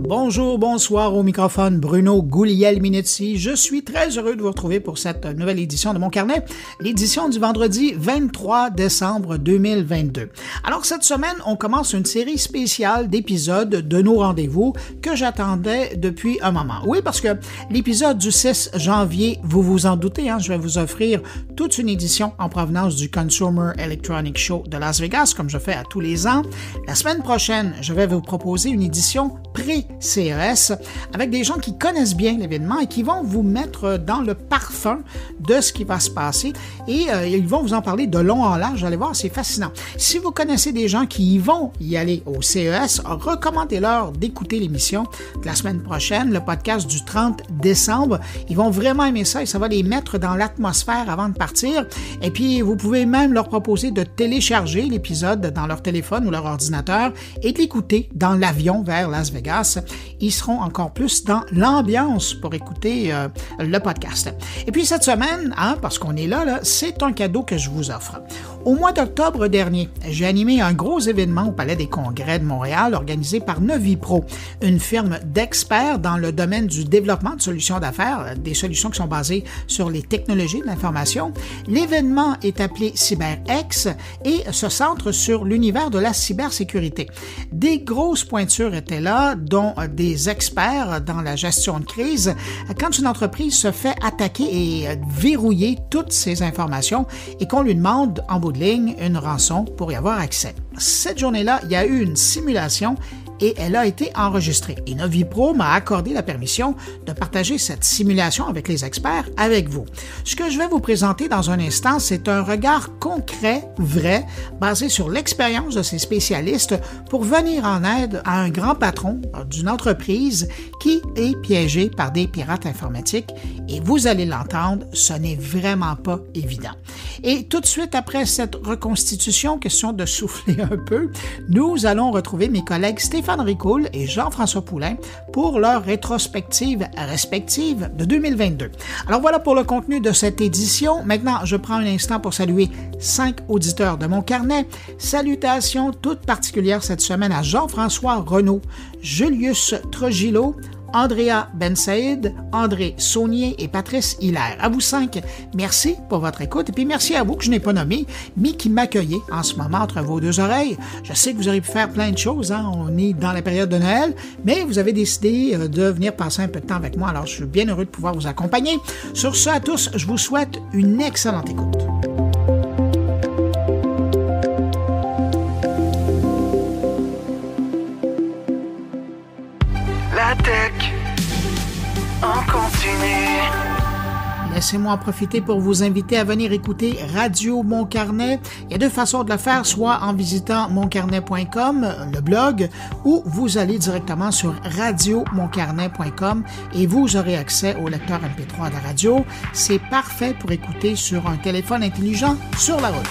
Bonjour, bonsoir au microphone, Bruno Guglielminetti. Je suis très heureux de vous retrouver pour cette nouvelle édition de Mon Carnet, l'édition du vendredi 23 décembre 2022. Alors cette semaine, on commence une série spéciale d'épisodes de nos rendez-vous que j'attendais depuis un moment. Oui, parce que l'épisode du 6 janvier, vous vous en doutez, je vais vous offrir toute une édition en provenance du Consumer Electronics Show de Las Vegas, comme je fais à tous les ans. La semaine prochaine, je vais vous proposer une édition pré-CES avec des gens qui connaissent bien l'événement et qui vont vous mettre dans le parfum de ce qui va se passer et ils vont vous en parler de long en large. Vous allez voir, c'est fascinant. Si vous connaissez des gens qui y vont y aller au CES, recommandez-leur d'écouter l'émission de la semaine prochaine, le podcast du 30 décembre. Ils vont vraiment aimer ça et ça va les mettre dans l'atmosphère avant de partir. Et puis, vous pouvez même leur proposer de télécharger l'épisode dans leur téléphone ou leur ordinateur et de l'écouter dans l'avion vers Las Vegas. Ils seront encore plus dans l'ambiance pour écouter le podcast. Et puis cette semaine, parce qu'on est là, c'est un cadeau que je vous offre. Au mois d'octobre dernier, j'ai animé un gros événement au Palais des Congrès de Montréal organisé par Novipro, une firme d'experts dans le domaine du développement de solutions d'affaires, des solutions qui sont basées sur les technologies de l'information. L'événement est appelé CyberX et se centre sur l'univers de la cybersécurité. Des grosses pointures étaient là, dont des experts dans la gestion de crise. Quand une entreprise se fait attaquer et verrouiller toutes ses informations et qu'on lui demande en bout de ligne une rançon pour y avoir accès. Cette journée-là, il y a eu une simulation et elle a été enregistrée. Et Novipro m'a accordé la permission de partager cette simulation avec les experts avec vous. Ce que je vais vous présenter dans un instant, c'est un regard concret, vrai, basé sur l'expérience de ces spécialistes pour venir en aide à un grand patron d'une entreprise qui est piégé par des pirates informatiques. Et vous allez l'entendre, ce n'est vraiment pas évident. Et tout de suite après cette reconstitution, question de souffler un peu, nous allons retrouver mes collègues Stéphane Ricoul et Jean-François Poulain pour leur rétrospective respective de 2022. Alors voilà pour le contenu de cette édition. Maintenant, je prends un instant pour saluer 5 auditeurs de Mon Carnet. Salutations toutes particulières cette semaine à Jean-François Renaud, Julius Trujillo, Andrea Bensaïd, André Saunier et Patrice Hilaire. À vous 5, merci pour votre écoute et puis merci à vous que je n'ai pas nommé, mais qui m'accueillez en ce moment entre vos deux oreilles. Je sais que vous aurez pu faire plein de choses, on est dans la période de Noël, mais vous avez décidé de venir passer un peu de temps avec moi, alors je suis bien heureux de pouvoir vous accompagner. Sur ce, à tous, je vous souhaite une excellente écoute. La tech en continu. Laissez-moi en profiter pour vous inviter à venir écouter Radio Mon Carnet. Il y a deux façons de le faire, soit en visitant moncarnet.com, le blog, ou vous allez directement sur radiomoncarnet.com et vous aurez accès au lecteur MP3 de la radio. C'est parfait pour écouter sur un téléphone intelligent sur la route.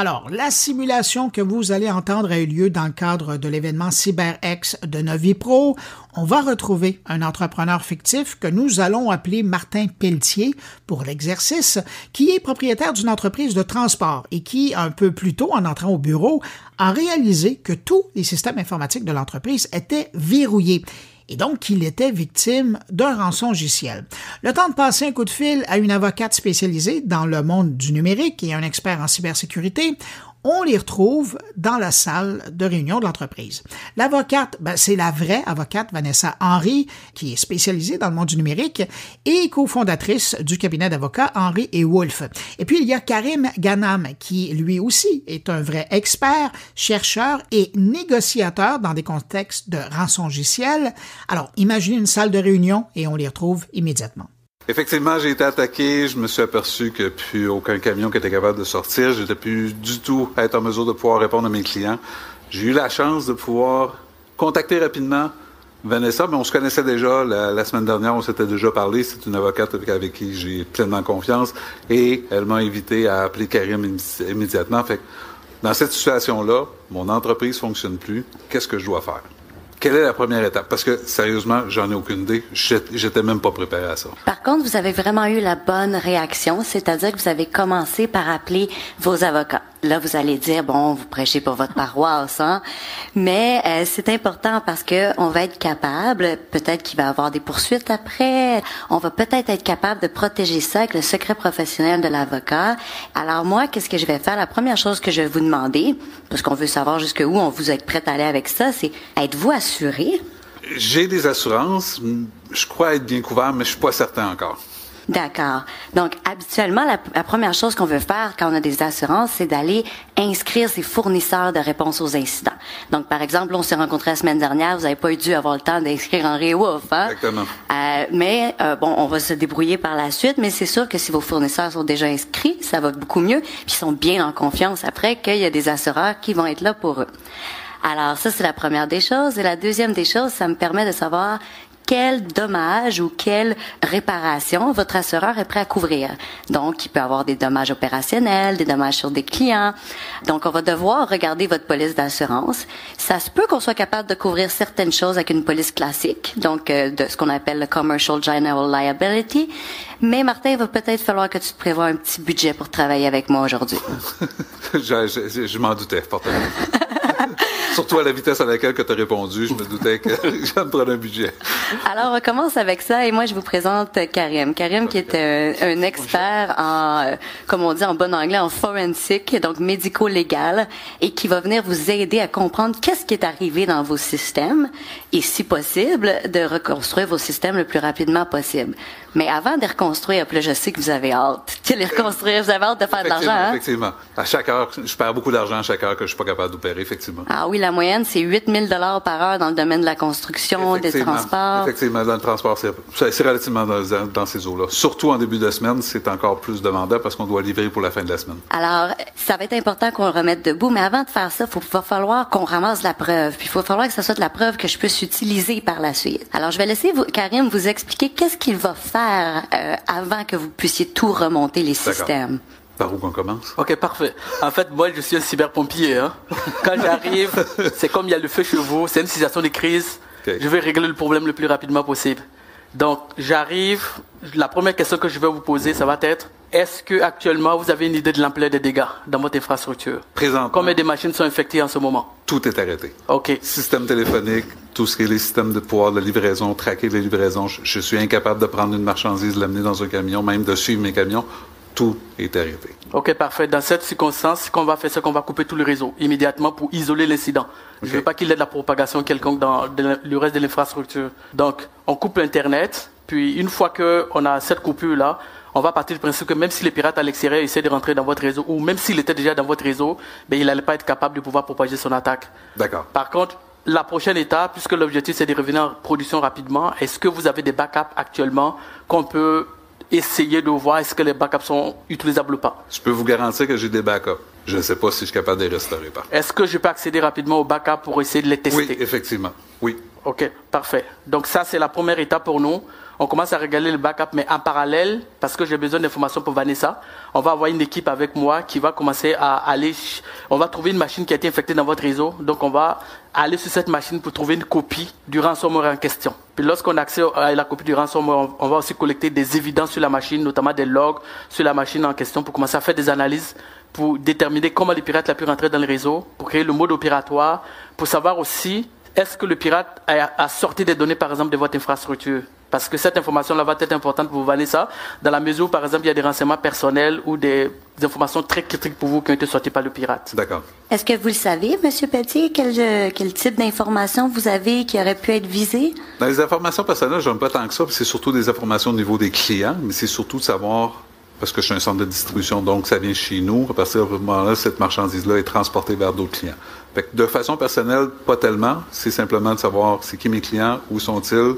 Alors, la simulation que vous allez entendre a eu lieu dans le cadre de l'événement CyberX de Novipro. On va retrouver un entrepreneur fictif que nous allons appeler Martin Pelletier pour l'exercice, qui est propriétaire d'une entreprise de transport et qui, un peu plus tôt, en entrant au bureau, a réalisé que tous les systèmes informatiques de l'entreprise étaient verrouillés. Et donc, il était victime d'un rançongiciel. Le temps de passer un coup de fil à une avocate spécialisée dans le monde du numérique et un expert en cybersécurité, on les retrouve dans la salle de réunion de l'entreprise. L'avocate, c'est la vraie avocate Vanessa Henry, qui est spécialisée dans le monde du numérique et cofondatrice du cabinet d'avocats Henry & Wolff. Et puis, il y a Karim Ghanam, qui lui aussi est un vrai expert, chercheur et négociateur dans des contextes de rançongiciel. Alors, imaginez une salle de réunion et on les retrouve immédiatement. Effectivement, j'ai été attaqué. Je me suis aperçu qu'il n'y a plus aucun camion qui était capable de sortir. Je n'étais plus du tout être en mesure de pouvoir répondre à mes clients. J'ai eu la chance de pouvoir contacter rapidement Vanessa, mais on se connaissait déjà. La semaine dernière, on s'était déjà parlé. C'est une avocate avec qui j'ai pleinement confiance. Et elle m'a invité à appeler Karim immédiatement. Fait que dans cette situation-là, mon entreprise ne fonctionne plus. Qu'est-ce que je dois faire? Quelle est la première étape? Parce que, sérieusement, j'en ai aucune idée. J'étais même pas préparé à ça. Par contre, vous avez vraiment eu la bonne réaction, c'est-à-dire que vous avez commencé par appeler vos avocats. Là, vous allez dire, bon, vous prêchez pour votre paroisse, hein? Mais c'est important parce que on va être capable, peut-être qu'il va y avoir des poursuites après, on va peut-être être capable de protéger ça avec le secret professionnel de l'avocat. Alors moi, qu'est-ce que je vais faire? La première chose que je vais vous demander, parce qu'on veut savoir jusqu'où on vous est prêt à aller avec ça, c'est êtes-vous assuré? J'ai des assurances. Je crois être bien couvert, mais je suis pas certain encore. D'accord. Donc, habituellement, la première chose qu'on veut faire quand on a des assurances, c'est d'aller inscrire ses fournisseurs de réponse aux incidents. Donc, par exemple, on s'est rencontrés la semaine dernière, vous n'avez pas dû avoir le temps d'inscrire Henri Wolf, hein? Exactement. Mais on va se débrouiller par la suite, mais c'est sûr que si vos fournisseurs sont déjà inscrits, ça va beaucoup mieux, puis ils sont bien en confiance après qu'il y a des assureurs qui vont être là pour eux. Alors, ça, c'est la première des choses. Et la deuxième des choses, ça me permet de savoir quel dommage ou quelle réparation votre assureur est prêt à couvrir. Donc, il peut avoir des dommages opérationnels, des dommages sur des clients. Donc, on va devoir regarder votre police d'assurance. Ça se peut qu'on soit capable de couvrir certaines choses avec une police classique, donc de ce qu'on appelle le Commercial General Liability. Mais Martin, il va peut-être falloir que tu te prévois un petit budget pour travailler avec moi aujourd'hui. je m'en doutais, fortement. Surtout à la vitesse à laquelle tu as répondu, je me doutais que j'allais me prendre un budget. Alors, on commence avec ça et moi, je vous présente Karim. Karim qui est un expert en, comme on dit en bon anglais, en forensic, donc médico-légal, et qui va venir vous aider à comprendre qu'est-ce qui est arrivé dans vos systèmes et, si possible, de reconstruire vos systèmes le plus rapidement possible. Mais avant de les reconstruire, puis là, je sais que vous avez hâte de les reconstruire, vous avez hâte de faire de l'argent, hein? Effectivement. À chaque heure, je perds beaucoup d'argent à chaque heure que je suis pas capable d'opérer, effectivement. Ah oui, la moyenne, c'est 8 000 $ par heure dans le domaine de la construction, des transports. Effectivement, dans le transport, c'est relativement dans ces eaux-là. Surtout en début de semaine, c'est encore plus demandant parce qu'on doit livrer pour la fin de la semaine. Alors, ça va être important qu'on le remette debout, mais avant de faire ça, va falloir qu'on ramasse la preuve. Puis, il va falloir que ça soit de la preuve que je puisse utiliser par la suite. Alors, je vais laisser Karim vous expliquer qu'est-ce qu'il va faire avant que vous puissiez tout remonter les systèmes. Par où qu'on commence? Ok, parfait. En fait, moi, je suis un cyberpompier. Hein. Quand j'arrive, c'est comme il y a le feu chez vous, c'est une situation de crise. Okay. Je vais régler le problème le plus rapidement possible. Donc, j'arrive. La première question que je vais vous poser, ça va être, est-ce que actuellement vous avez une idée de l'ampleur des dégâts dans votre infrastructure? Présentement. Combien de machines sont infectées en ce moment? Tout est arrêté. Ok. Système téléphonique, tout ce qui est les systèmes de pouvoir de livraison, traquer les livraisons. Je suis incapable de prendre une marchandise, l'amener dans un camion, même de suivre mes camions. Tout est arrêté. Ok, parfait. Dans cette circonstance, ce qu'on va faire, c'est qu'on va couper tout le réseau immédiatement pour isoler l'incident. Okay. Je ne veux pas qu'il y ait de la propagation quelconque dans le reste de l'infrastructure. Donc, on coupe l'Internet, puis une fois qu'on a cette coupure-là, on va partir du principe que même si les pirates à l'extérieur essaient de rentrer dans votre réseau, ou même s'il était déjà dans votre réseau, ben, il n'allait pas être capable de pouvoir propager son attaque. D'accord. Par contre, la prochaine étape, puisque l'objectif c'est de revenir en production rapidement, est-ce que vous avez des backups actuellement qu'on peut essayer de voir est-ce que les backups sont utilisables ou pas? Je peux vous garantir que j'ai des backups. Je ne sais pas si je suis capable de les restaurer. Est-ce que je peux accéder rapidement aux backups pour essayer de les tester? Oui, effectivement. Oui. Ok, parfait. Donc ça, c'est la première étape pour nous. On commence à regarder le backup, mais en parallèle, parce que j'ai besoin d'informations pour Vanessa, on va avoir une équipe avec moi qui va commencer à aller... On va trouver une machine qui a été infectée dans votre réseau. Donc, on va aller sur cette machine pour trouver une copie du ransomware en question. Puis lorsqu'on a accès à la copie du ransomware, on va aussi collecter des évidences sur la machine, notamment des logs sur la machine en question pour commencer à faire des analyses pour déterminer comment le pirate a pu rentrer dans le réseau, pour créer le mode opératoire, pour savoir aussi est-ce que le pirate a sorti des données, par exemple, de votre infrastructure. Parce que cette information-là va être importante pour vous, Vanessa, dans la mesure où, par exemple, il y a des renseignements personnels ou des informations très critiques pour vous qui ont été sorties par le pirate. D'accord. Est-ce que vous le savez, M. Pelletier, quel type d'informations vous avez qui auraient pu être visées? Dans les informations personnelles, je n'aime pas tant que ça, c'est surtout des informations au niveau des clients, mais c'est surtout de savoir, parce que je suis un centre de distribution, donc ça vient chez nous, à partir de ce moment-là, cette marchandise-là est transportée vers d'autres clients. Fait que de façon personnelle, pas tellement, c'est simplement de savoir c'est qui mes clients, où sont-ils,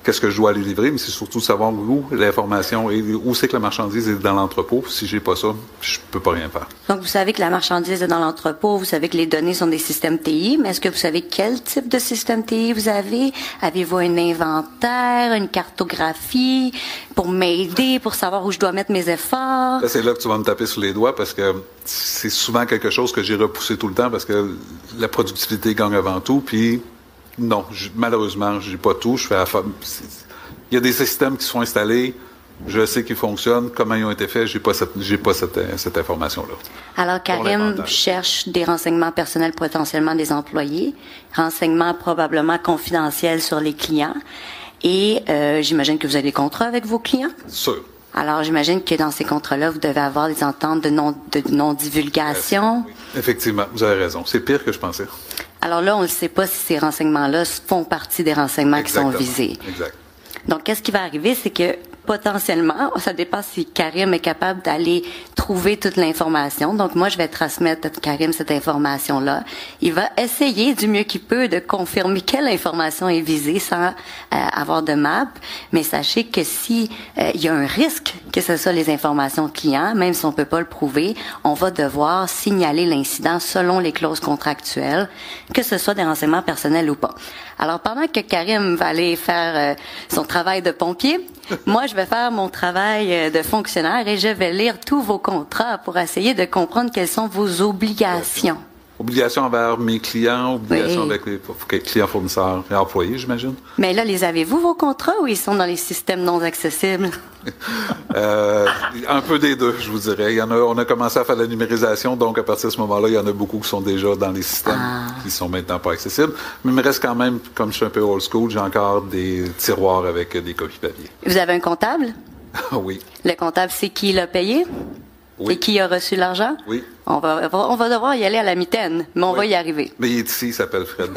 qu'est-ce que je dois aller livrer, mais c'est surtout de savoir où l'information et où c'est que la marchandise est dans l'entrepôt. Si j'ai pas ça, je peux pas rien faire. Donc, vous savez que la marchandise est dans l'entrepôt, vous savez que les données sont des systèmes TI, mais est-ce que vous savez quel type de système TI vous avez? Avez-vous un inventaire, une cartographie pour m'aider, pour savoir où je dois mettre mes efforts? Là, c'est là que tu vas me taper sur les doigts parce que c'est souvent quelque chose que j'ai repoussé tout le temps parce que la productivité gagne avant tout, puis Non, malheureusement, j'ai pas tout. Il y a des systèmes qui sont installés. Je sais qu'ils fonctionnent. Comment ils ont été faits, j'ai pas cette information-là. Alors, Karim cherche des renseignements personnels potentiellement des employés, renseignements probablement confidentiels sur les clients. Et j'imagine que vous avez des contrats avec vos clients? Sûr. Alors, j'imagine que dans ces contrats-là, vous devez avoir des ententes de non-divulgation. Oui. Effectivement, vous avez raison. C'est pire que je pensais. Alors là, on ne sait pas si ces renseignements-là font partie des renseignements Exactement. qui sont visés. Exact. Donc, qu'est-ce qui va arriver, c'est que potentiellement, ça dépend si Karim est capable d'aller trouver toute l'information. Donc, moi, je vais transmettre à Karim cette information-là. Il va essayer du mieux qu'il peut de confirmer quelle information est visée sans avoir de map. Mais sachez que si il y a un risque que ce soit les informations clients, même si on peut pas le prouver, on va devoir signaler l'incident selon les clauses contractuelles, que ce soit des renseignements personnels ou pas. Alors, pendant que Karim va aller faire son travail de pompier, moi, je vais faire mon travail de fonctionnaire et je vais lire tous vos contrats pour essayer de comprendre quelles sont vos obligations. Obligations envers mes clients, obligations Oui. avec les clients fournisseurs et employés, j'imagine. Mais là, les avez-vous, vos contrats, ou ils sont dans les systèmes non accessibles? Un peu des deux, je vous dirais. On a commencé à faire la numérisation, donc à partir de ce moment-là, il y en a beaucoup qui sont déjà dans les systèmes qui sont maintenant pas accessibles. Mais il me reste quand même, comme je suis un peu old school, j'ai encore des tiroirs avec des copies papier. Vous avez un comptable? Oui. Le comptable, c'est qui l'a payé? Oui. Et qui a reçu l'argent? Oui. On va devoir y aller à la mitaine, mais on va y arriver. Mais il est ici, il s'appelle Fred.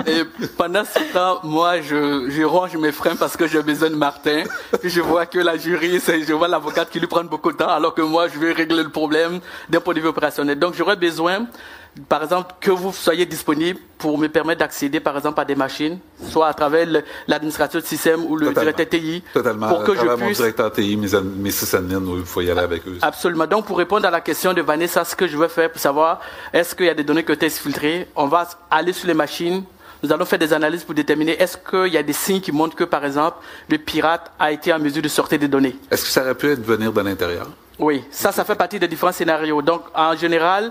Et pendant ce temps, moi, je range mes freins parce que j'ai besoin de Martin. Puis je vois que la juriste, je vois l'avocate qui lui prend beaucoup de temps, alors que moi, je vais régler le problème d'un point de vue opérationnel. Donc, j'aurais besoin, par exemple, que vous soyez disponible pour me permettre d'accéder, par exemple, à des machines, soit à travers l'administrateur de système ou le directeur TI. Totalement. Pour que à travers Ah, je mon puisse... directeur TI, mes sysadmins, il faut y aller avec eux. Absolument. Donc, pour répondre à la question de Vanessa, ce que je veux faire pour savoir est-ce qu'il y a des données qui ont été exfiltrées, on va aller sur les machines. Nous allons faire des analyses pour déterminer est-ce qu'il y a des signes qui montrent que, par exemple, le pirate a été en mesure de sortir des données. Est-ce que ça aurait pu venir de l'intérieur? Oui, ça fait partie des différents scénarios. Donc, en général,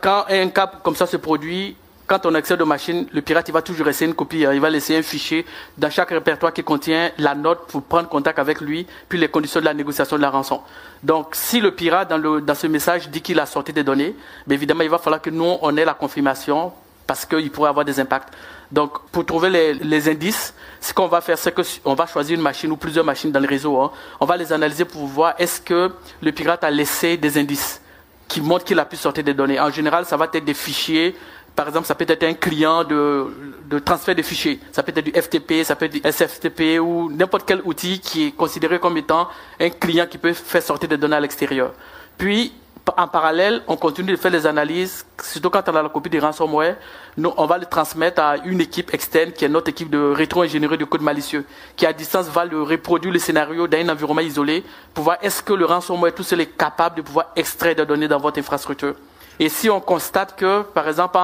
quand un cas comme ça se produit, quand on accède aux machines, le pirate, il va toujours laisser une copie, il va laisser un fichier dans chaque répertoire qui contient la note pour prendre contact avec lui, puis les conditions de la négociation de la rançon. Donc, si le pirate, dans ce message, dit qu'il a sorti des données, bien évidemment, il va falloir que nous, on ait la confirmation, parce qu'il pourrait avoir des impacts. Donc, pour trouver les indices, ce qu'on va faire, c'est qu'on va choisir une machine ou plusieurs machines dans le réseau. On va les analyser pour voir est-ce que le pirate a laissé des indices qui montrent qu'il a pu sortir des données. En général, ça va être des fichiers. Par exemple, ça peut être un client de transfert de fichiers. Ça peut être du FTP, ça peut être du SFTP ou n'importe quel outil qui est considéré comme étant un client qui peut faire sortir des données à l'extérieur. Puis, en parallèle, on continue de faire les analyses, surtout quand on a la copie du ransomware. Nous, on va le transmettre à une équipe externe qui est notre équipe de rétro-ingénierie de code malicieux, qui à distance va reproduire le scénario dans un environnement isolé pour voir est-ce que le ransomware tout seul est capable de pouvoir extraire des données dans votre infrastructure. Et si on constate que, par exemple,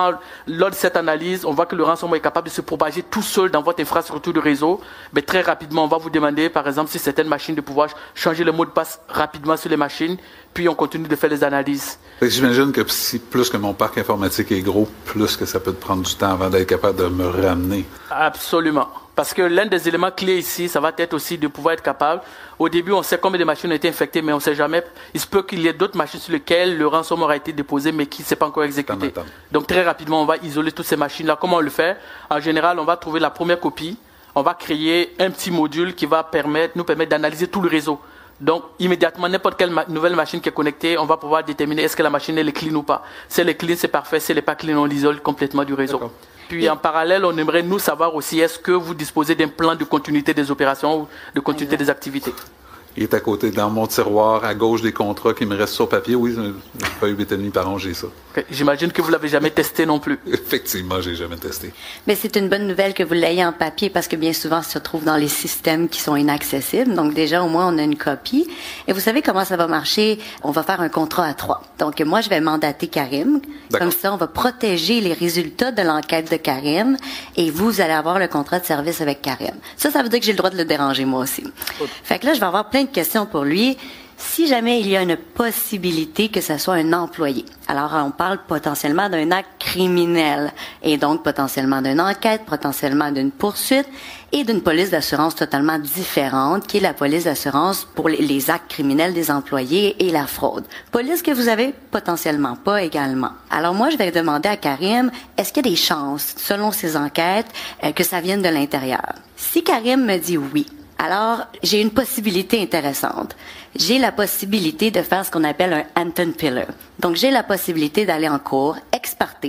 lors de cette analyse, on voit que le ransomware est capable de se propager tout seul dans votre infrastructure de réseau, mais très rapidement, on va vous demander, par exemple, si certaines machines de pouvoir changer le mot de passe rapidement sur les machines, puis on continue de faire les analyses. J'imagine que si plus que mon parc informatique est gros, plus que ça peut te prendre du temps avant d'être capable de me ramener. Absolument. Parce que l'un des éléments clés ici, ça va être aussi de pouvoir être capable. Au début, on sait combien de machines ont été infectées, mais on ne sait jamais. Il se peut qu'il y ait d'autres machines sur lesquelles le ransomware a été déposé, mais qui ne s'est pas encore exécuté. Donc très rapidement, on va isoler toutes ces machines-là. Comment on le fait? En général, on va trouver la première copie. On va créer un petit module qui va nous permettre d'analyser tout le réseau. Donc, immédiatement, n'importe quelle nouvelle machine qui est connectée, on va pouvoir déterminer est-ce que la machine elle est clean ou pas. Si elle est clean, c'est parfait. Si elle n'est pas clean, on l'isole complètement du réseau. Puis, en parallèle, on aimerait nous savoir aussi est-ce que vous disposez d'un plan de continuité des opérations ou de continuité des activités. Il est à côté, dans mon tiroir, à gauche des contrats qui me restent sur papier. Oui, une feuille 8,5 par an, j'ai ça. Okay. J'imagine que vous ne l'avez jamais testé non plus. Effectivement, j'ai jamais testé. Mais c'est une bonne nouvelle que vous l'ayez en papier parce que bien souvent, ça se trouve dans les systèmes qui sont inaccessibles. Donc déjà, au moins, on a une copie. Et vous savez comment ça va marcher? On va faire un contrat à 3. Donc moi, je vais mandater Karim. Comme ça, on va protéger les résultats de l'enquête de Karim et vous allez avoir le contrat de service avec Karim. Ça veut dire que j'ai le droit de le déranger moi aussi. Fait que là, je vais avoir plein de questions pour lui. Si jamais il y a une possibilité que ce soit un employé, alors on parle potentiellement d'un acte criminel et donc potentiellement d'une enquête, potentiellement d'une poursuite et d'une police d'assurance totalement différente qui est la police d'assurance pour les actes criminels des employés et la fraude. Police que vous avez potentiellement pas également. Alors moi, je vais demander à Karim, est-ce qu'il y a des chances, selon ces enquêtes, que ça vienne de l'intérieur? Si Karim me dit oui, alors, j'ai une possibilité intéressante. J'ai la possibilité de faire ce qu'on appelle un Anton Pillar. Donc, j'ai la possibilité d'aller en cours, ex parte,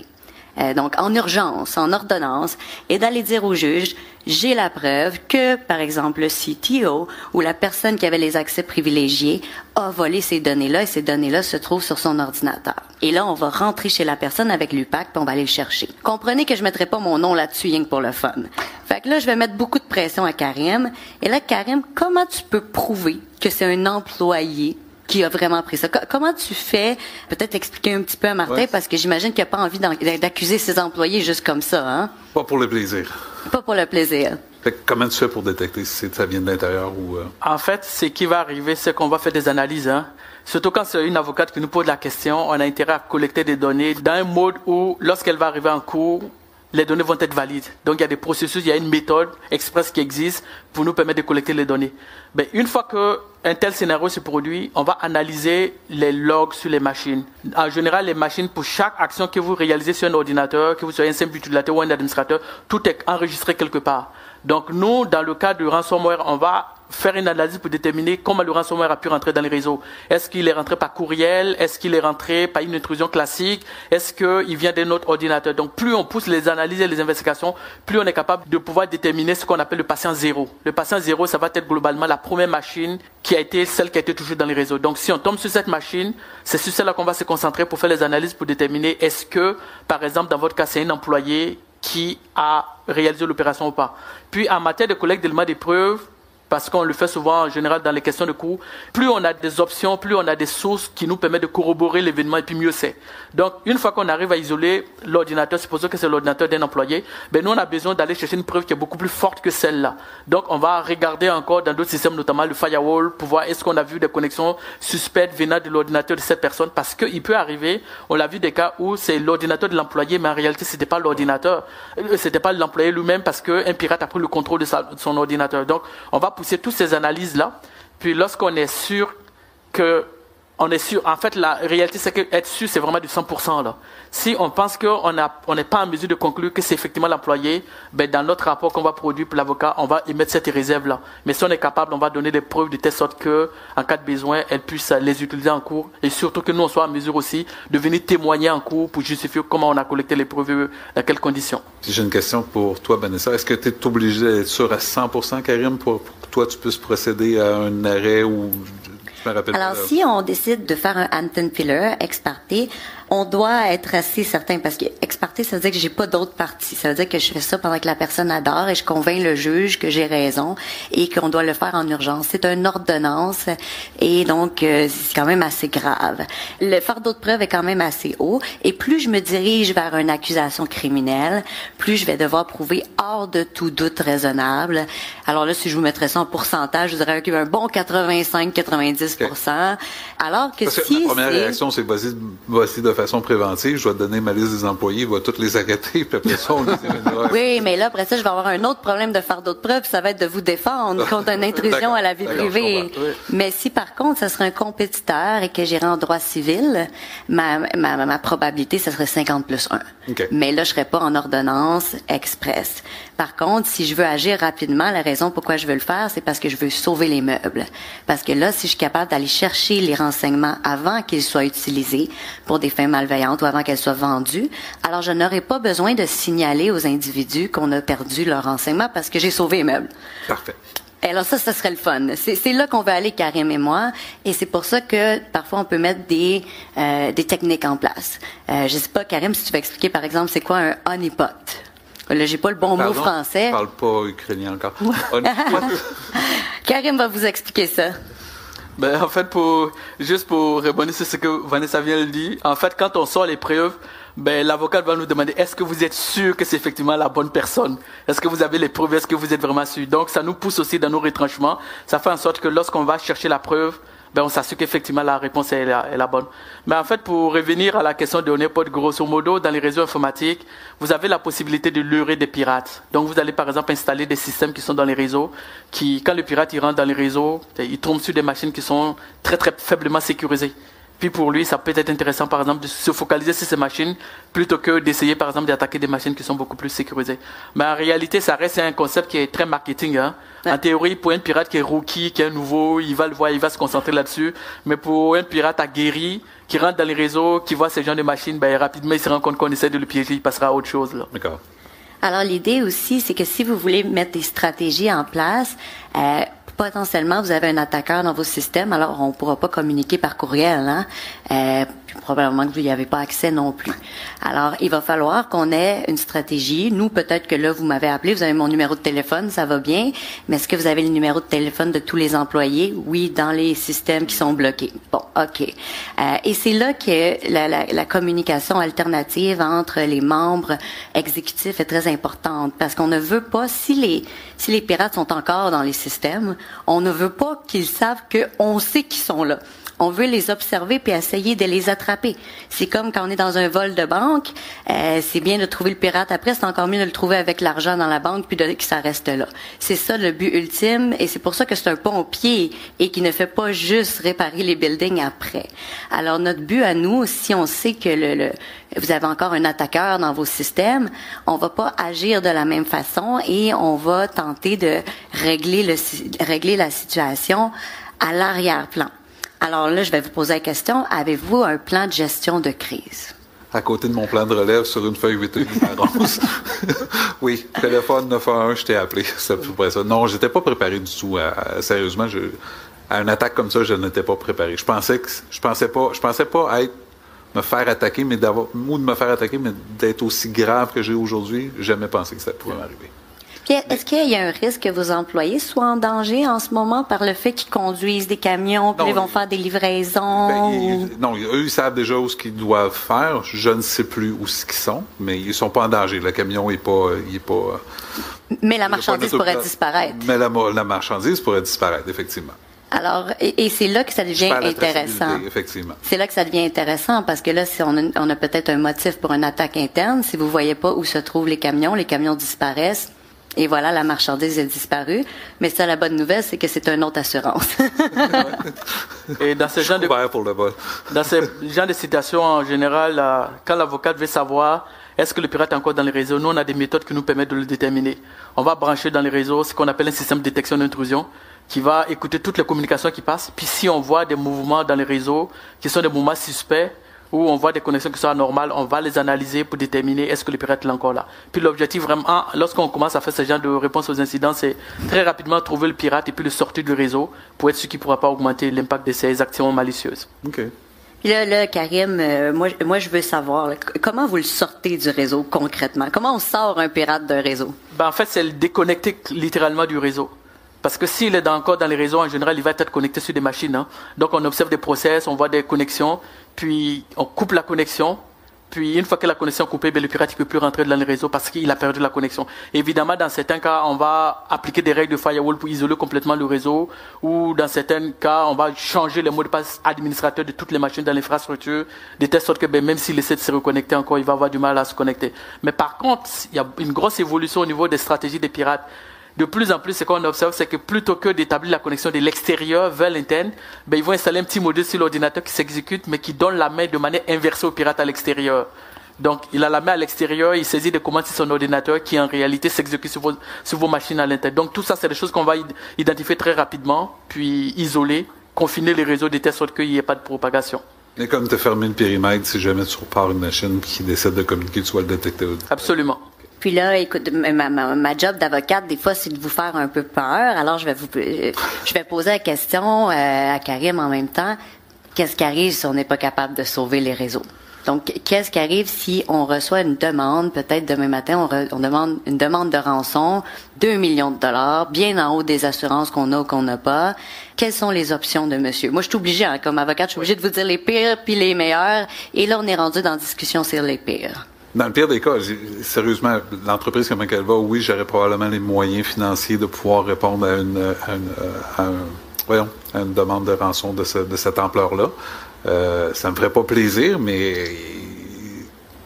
donc en urgence, en ordonnance, et d'aller dire au juge, j'ai la preuve que, par exemple, le CTO ou la personne qui avait les accès privilégiés a volé ces données-là et ces données-là se trouvent sur son ordinateur. Et là, on va rentrer chez la personne avec l'UPAC puis on va aller le chercher. Comprenez que je mettrai pas mon nom là-dessus rien que pour le fun. Fait que là, je vais mettre beaucoup de pression à Karim. Et là, Karim, comment tu peux prouver que c'est un employé qui a vraiment pris ça? Comment tu fais? Peut-être expliquer un petit peu à Martin, parce que j'imagine qu'il n'a pas envie d'accuser ses employés juste comme ça, hein? Pas pour le plaisir. Pas pour le plaisir. Fait que comment tu fais pour détecter si ça vient de l'intérieur ou... En fait, ce qui va arriver, c'est qu'on va faire des analyses, hein. Surtout quand c'est une avocate qui nous pose la question, on a intérêt à collecter des données dans un mode où, lorsqu'elle va arriver en cours, les données vont être valides. Donc, il y a des processus, il y a une méthode express qui existe pour nous permettre de collecter les données. Mais une fois qu'un tel scénario se produit, on va analyser les logs sur les machines. En général, les machines, pour chaque action que vous réalisez sur un ordinateur, que vous soyez un simple utilisateur ou un administrateur, tout est enregistré quelque part. Donc, nous, dans le cas du ransomware, on va faire une analyse pour déterminer comment le ransomware a pu rentrer dans les réseaux. Est-ce qu'il est rentré par courriel? Est-ce qu'il est rentré par une intrusion classique? Est-ce qu'il vient d'un autre ordinateur? Donc, plus on pousse les analyses et les investigations, plus on est capable de pouvoir déterminer ce qu'on appelle le patient zéro. Le patient zéro, ça va être globalement la première machine qui a été celle qui a été touchée dans les réseaux. Donc, si on tombe sur cette machine, c'est sur celle-là qu'on va se concentrer pour faire les analyses pour déterminer est-ce que, par exemple, dans votre cas, c'est un employé qui a réalisé l'opération ou pas. Puis, en matière de collecte d'éléments de preuve, parce qu'on le fait souvent en général dans les questions de cours, plus on a des options, plus on a des sources qui nous permettent de corroborer l'événement et puis mieux c'est. Donc, une fois qu'on arrive à isoler l'ordinateur, supposons que c'est l'ordinateur d'un employé, ben nous on a besoin d'aller chercher une preuve qui est beaucoup plus forte que celle-là. Donc, on va regarder encore dans d'autres systèmes, notamment le firewall, pour voir est-ce qu'on a vu des connexions suspectes venant de l'ordinateur de cette personne, parce qu'il peut arriver, on l'a vu des cas où c'est l'ordinateur de l'employé, mais en réalité c'était pas l'ordinateur, c'était pas l'employé lui-même parce qu'un pirate a pris le contrôle de son ordinateur. Donc, on va pousser toutes ces analyses-là, puis lorsqu'on est sûr en fait, la réalité, c'est qu'être sûr, c'est vraiment du 100%, là. Si on pense qu'on n'est pas en mesure de conclure que c'est effectivement l'employé, ben, dans notre rapport qu'on va produire pour l'avocat, on va émettre cette réserve-là. Mais si on est capable, on va donner des preuves de telle sorte que, en cas de besoin, elles puissent les utiliser en cours, et surtout que nous, on soit en mesure aussi de venir témoigner en cours pour justifier comment on a collecté les preuves, dans quelles conditions. Si j'ai une question pour toi, Vanessa. Est-ce que tu es obligé d'être sûr à 100%, Karim, pour que toi, tu puisses procéder à un arrêt ou... Alors, si on décide de faire un Anton Pillar ex parte, on doit être assez certain, parce que ex parte, ça veut dire que j'ai pas d'autre partie. Ça veut dire que je fais ça pendant que la personne adore et je convainc le juge que j'ai raison et qu'on doit le faire en urgence. C'est une ordonnance et donc c'est quand même assez grave. Le fardeau de preuve est quand même assez haut et plus je me dirige vers une accusation criminelle, plus je vais devoir prouver hors de tout doute raisonnable. Alors là, si je vous mettrais ça en pourcentage, je dirais un bon 85-90%. Okay. Alors que si la première réaction, c'est vas-y de façon préventive, je vais te donner ma liste des employés, il va tous les arrêter, puis après ça, on les dira. Oui, mais là, après ça, je vais avoir un autre problème de fardeau de preuve, ça va être de vous défendre contre une intrusion à la vie privée. Oui. Mais si, par contre, ça serait un compétiteur et que j'irais en droit civil, ma probabilité, ça serait 50+1. Okay. Mais là, je serais pas en ordonnance express. Par contre, si je veux agir rapidement, la raison pourquoi je veux le faire, c'est parce que je veux sauver les meubles. Parce que là, si je suis capable d'aller chercher les renseignements avant qu'ils soient utilisés pour des fins malveillantes ou avant qu'elles soient vendues, alors je n'aurai pas besoin de signaler aux individus qu'on a perdu leurs renseignements parce que j'ai sauvé les meubles. Parfait. Alors ça serait le fun. C'est là qu'on veut aller, Karim et moi, et c'est pour ça que parfois on peut mettre des techniques en place. Je sais pas, Karim, si tu veux expliquer par exemple c'est quoi un honeypot. Là, j'ai pas le bon mot français. Je parle pas ukrainien encore. Karim va vous expliquer ça. Ben, en fait, juste pour rebondir sur ce que Vanessa vient de dire, en fait, quand on sort les preuves, ben, l'avocat va nous demander, est-ce que vous êtes sûr que c'est effectivement la bonne personne? Est-ce que vous avez les preuves? Est-ce que vous êtes vraiment sûr? Donc, ça nous pousse aussi dans nos retranchements. Ça fait en sorte que lorsqu'on va chercher la preuve, on s'assure qu'effectivement la réponse est la bonne. Mais en fait, pour revenir à la question de Honeypot, grosso modo, dans les réseaux informatiques, vous avez la possibilité de leurrer des pirates. Donc, vous allez par exemple installer des systèmes qui sont dans les réseaux, qui, quand le pirate il rentre dans les réseaux, il tombe sur des machines qui sont très très faiblement sécurisées. Puis pour lui, ça peut être intéressant, par exemple, de se focaliser sur ces machines plutôt que d'essayer, par exemple, d'attaquer des machines qui sont beaucoup plus sécurisées. Mais en réalité, ça reste un concept qui est très marketing. Hein. Ouais. En théorie, pour un pirate qui est rookie, qui est nouveau, il va le voir, il va se concentrer là-dessus. Mais pour un pirate aguerri, qui rentre dans les réseaux, qui voit ces genres de machines, rapidement, il se rend compte qu'on essaie de le piéger, il passera à autre chose. Là. D'accord. Alors, l'idée aussi, c'est que si vous voulez mettre des stratégies en place, potentiellement, vous avez un attaqueur dans vos systèmes, alors on ne pourra pas communiquer par courriel, hein? Puis probablement que vous n'y avez pas accès non plus. Alors, il va falloir qu'on ait une stratégie. Nous, peut-être que là, vous m'avez appelé, vous avez mon numéro de téléphone, ça va bien, mais est-ce que vous avez le numéro de téléphone de tous les employés? Oui, dans les systèmes qui sont bloqués. Bon, OK. Et c'est là que la communication alternative entre les membres exécutifs est très importante, parce qu'on ne veut pas, si les pirates sont encore dans les systèmes, on ne veut pas qu'ils savent qu'on sait qu'ils sont là. On veut les observer puis essayer de les attraper. C'est comme quand on est dans un vol de banque, c'est bien de trouver le pirate après, c'est encore mieux de le trouver avec l'argent dans la banque puis que ça reste là. C'est ça le but ultime et c'est pour ça que c'est un pompier et qui ne fait pas juste réparer les buildings après. Alors notre but à nous, si on sait que vous avez encore un attaqueur dans vos systèmes, on va pas agir de la même façon et on va tenter de régler la situation à l'arrière-plan. Alors là, je vais vous poser la question, avez-vous un plan de gestion de crise? À côté de mon plan de relève sur une feuille 8 11. Oui, téléphone 911, je t'ai appelé. C'est à peu près ça. Non, j'étais pas préparé du tout. Sérieusement, à une attaque comme ça, je n'étais pas préparé. Je pensais pas me faire attaquer, mais d'être aussi grave que j'ai aujourd'hui. J'ai jamais pensé que ça pouvait m'arriver. Puis, est-ce qu'il y a un risque que vos employés soient en danger en ce moment par le fait qu'ils conduisent des camions, puis ils vont faire des livraisons? Non, eux, ils savent déjà où ce qu'ils doivent faire. Je ne sais plus où ce qu'ils sont, mais ils sont pas en danger. Le camion il est pas. Mais la marchandise pourrait disparaître. Mais la marchandise pourrait disparaître, effectivement. Alors, et c'est là que ça devient intéressant. Effectivement. C'est là que ça devient intéressant parce que là, si on a peut-être un motif pour une attaque interne, si vous voyez pas où se trouvent les camions disparaissent. Et voilà, la marchandise est disparue. Mais ça, la bonne nouvelle, c'est que c'est une autre assurance. Et dans ce genre de situations, en général, quand l'avocat veut savoir est-ce que le pirate est encore dans les réseaux, nous, on a des méthodes qui nous permettent de le déterminer. On va brancher dans les réseaux ce qu'on appelle un système de détection d'intrusion qui va écouter toutes les communications qui passent. Puis si on voit des mouvements dans les réseaux qui sont des mouvements suspects, où on voit des connexions qui sont anormales, on va les analyser pour déterminer est-ce que le pirate est encore là. Puis l'objectif vraiment, lorsqu'on commence à faire ce genre de réponse aux incidents, c'est très rapidement trouver le pirate et puis le sortir du réseau pour être sûr qu'il ne pourra pas augmenter l'impact de ses actions malicieuses. OK. Puis là, Karim, moi, je veux savoir, là, comment vous le sortez du réseau concrètement? Comment on sort un pirate d'un réseau? En fait, c'est le déconnecter littéralement du réseau. Parce que s'il est encore dans les réseaux, en général, il va être connecté sur des machines. Hein. Donc, on observe des process, on voit des connexions, puis on coupe la connexion. Puis, une fois que la connexion est coupée, le pirate ne peut plus rentrer dans les réseaux parce qu'il a perdu la connexion. Évidemment, dans certains cas, on va appliquer des règles de firewall pour isoler complètement le réseau. Ou dans certains cas, on va changer les mots de passe administrateurs de toutes les machines dans l'infrastructure, de telle sorte que même s'il essaie de se reconnecter encore, il va avoir du mal à se connecter. Mais par contre, il y a une grosse évolution au niveau des stratégies des pirates. De plus en plus, ce qu'on observe, c'est que plutôt que d'établir la connexion de l'extérieur vers l'interne, ils vont installer un petit module sur l'ordinateur qui s'exécute, mais qui donne la main de manière inversée au pirate à l'extérieur. Donc, il a la main à l'extérieur, il saisit des commandes sur son ordinateur qui, en réalité, s'exécutent sur vos machines à l'intérieur. Donc, tout ça, c'est des choses qu'on va identifier très rapidement, puis isoler, confiner les réseaux de telle sorte qu'il n'y ait pas de propagation. Et comme te fermer le périmètre, si jamais tu repars une machine qui décide de communiquer, tu vas le détecter. Absolument. Puis là, écoute, ma job d'avocate, des fois, c'est de vous faire un peu peur. Alors, je vais poser la question à Karim en même temps. Qu'est-ce qui arrive si on n'est pas capable de sauver les réseaux? Donc, qu'est-ce qui arrive si on reçoit une demande, peut-être demain matin, on demande une demande de rançon, 2 millions de dollars, bien en haut des assurances qu'on a ou qu'on n'a pas. Quelles sont les options de monsieur? Moi, je suis obligée, comme avocate, je suis obligée de vous dire les pires puis les meilleurs. Et là, on est rendu dans la discussion sur les pires. Dans le pire des cas, sérieusement, l'entreprise comment qu'elle va, oui, j'aurais probablement les moyens financiers de pouvoir répondre à voyons, une demande de rançon de cette ampleur-là. Ça me ferait pas plaisir, mais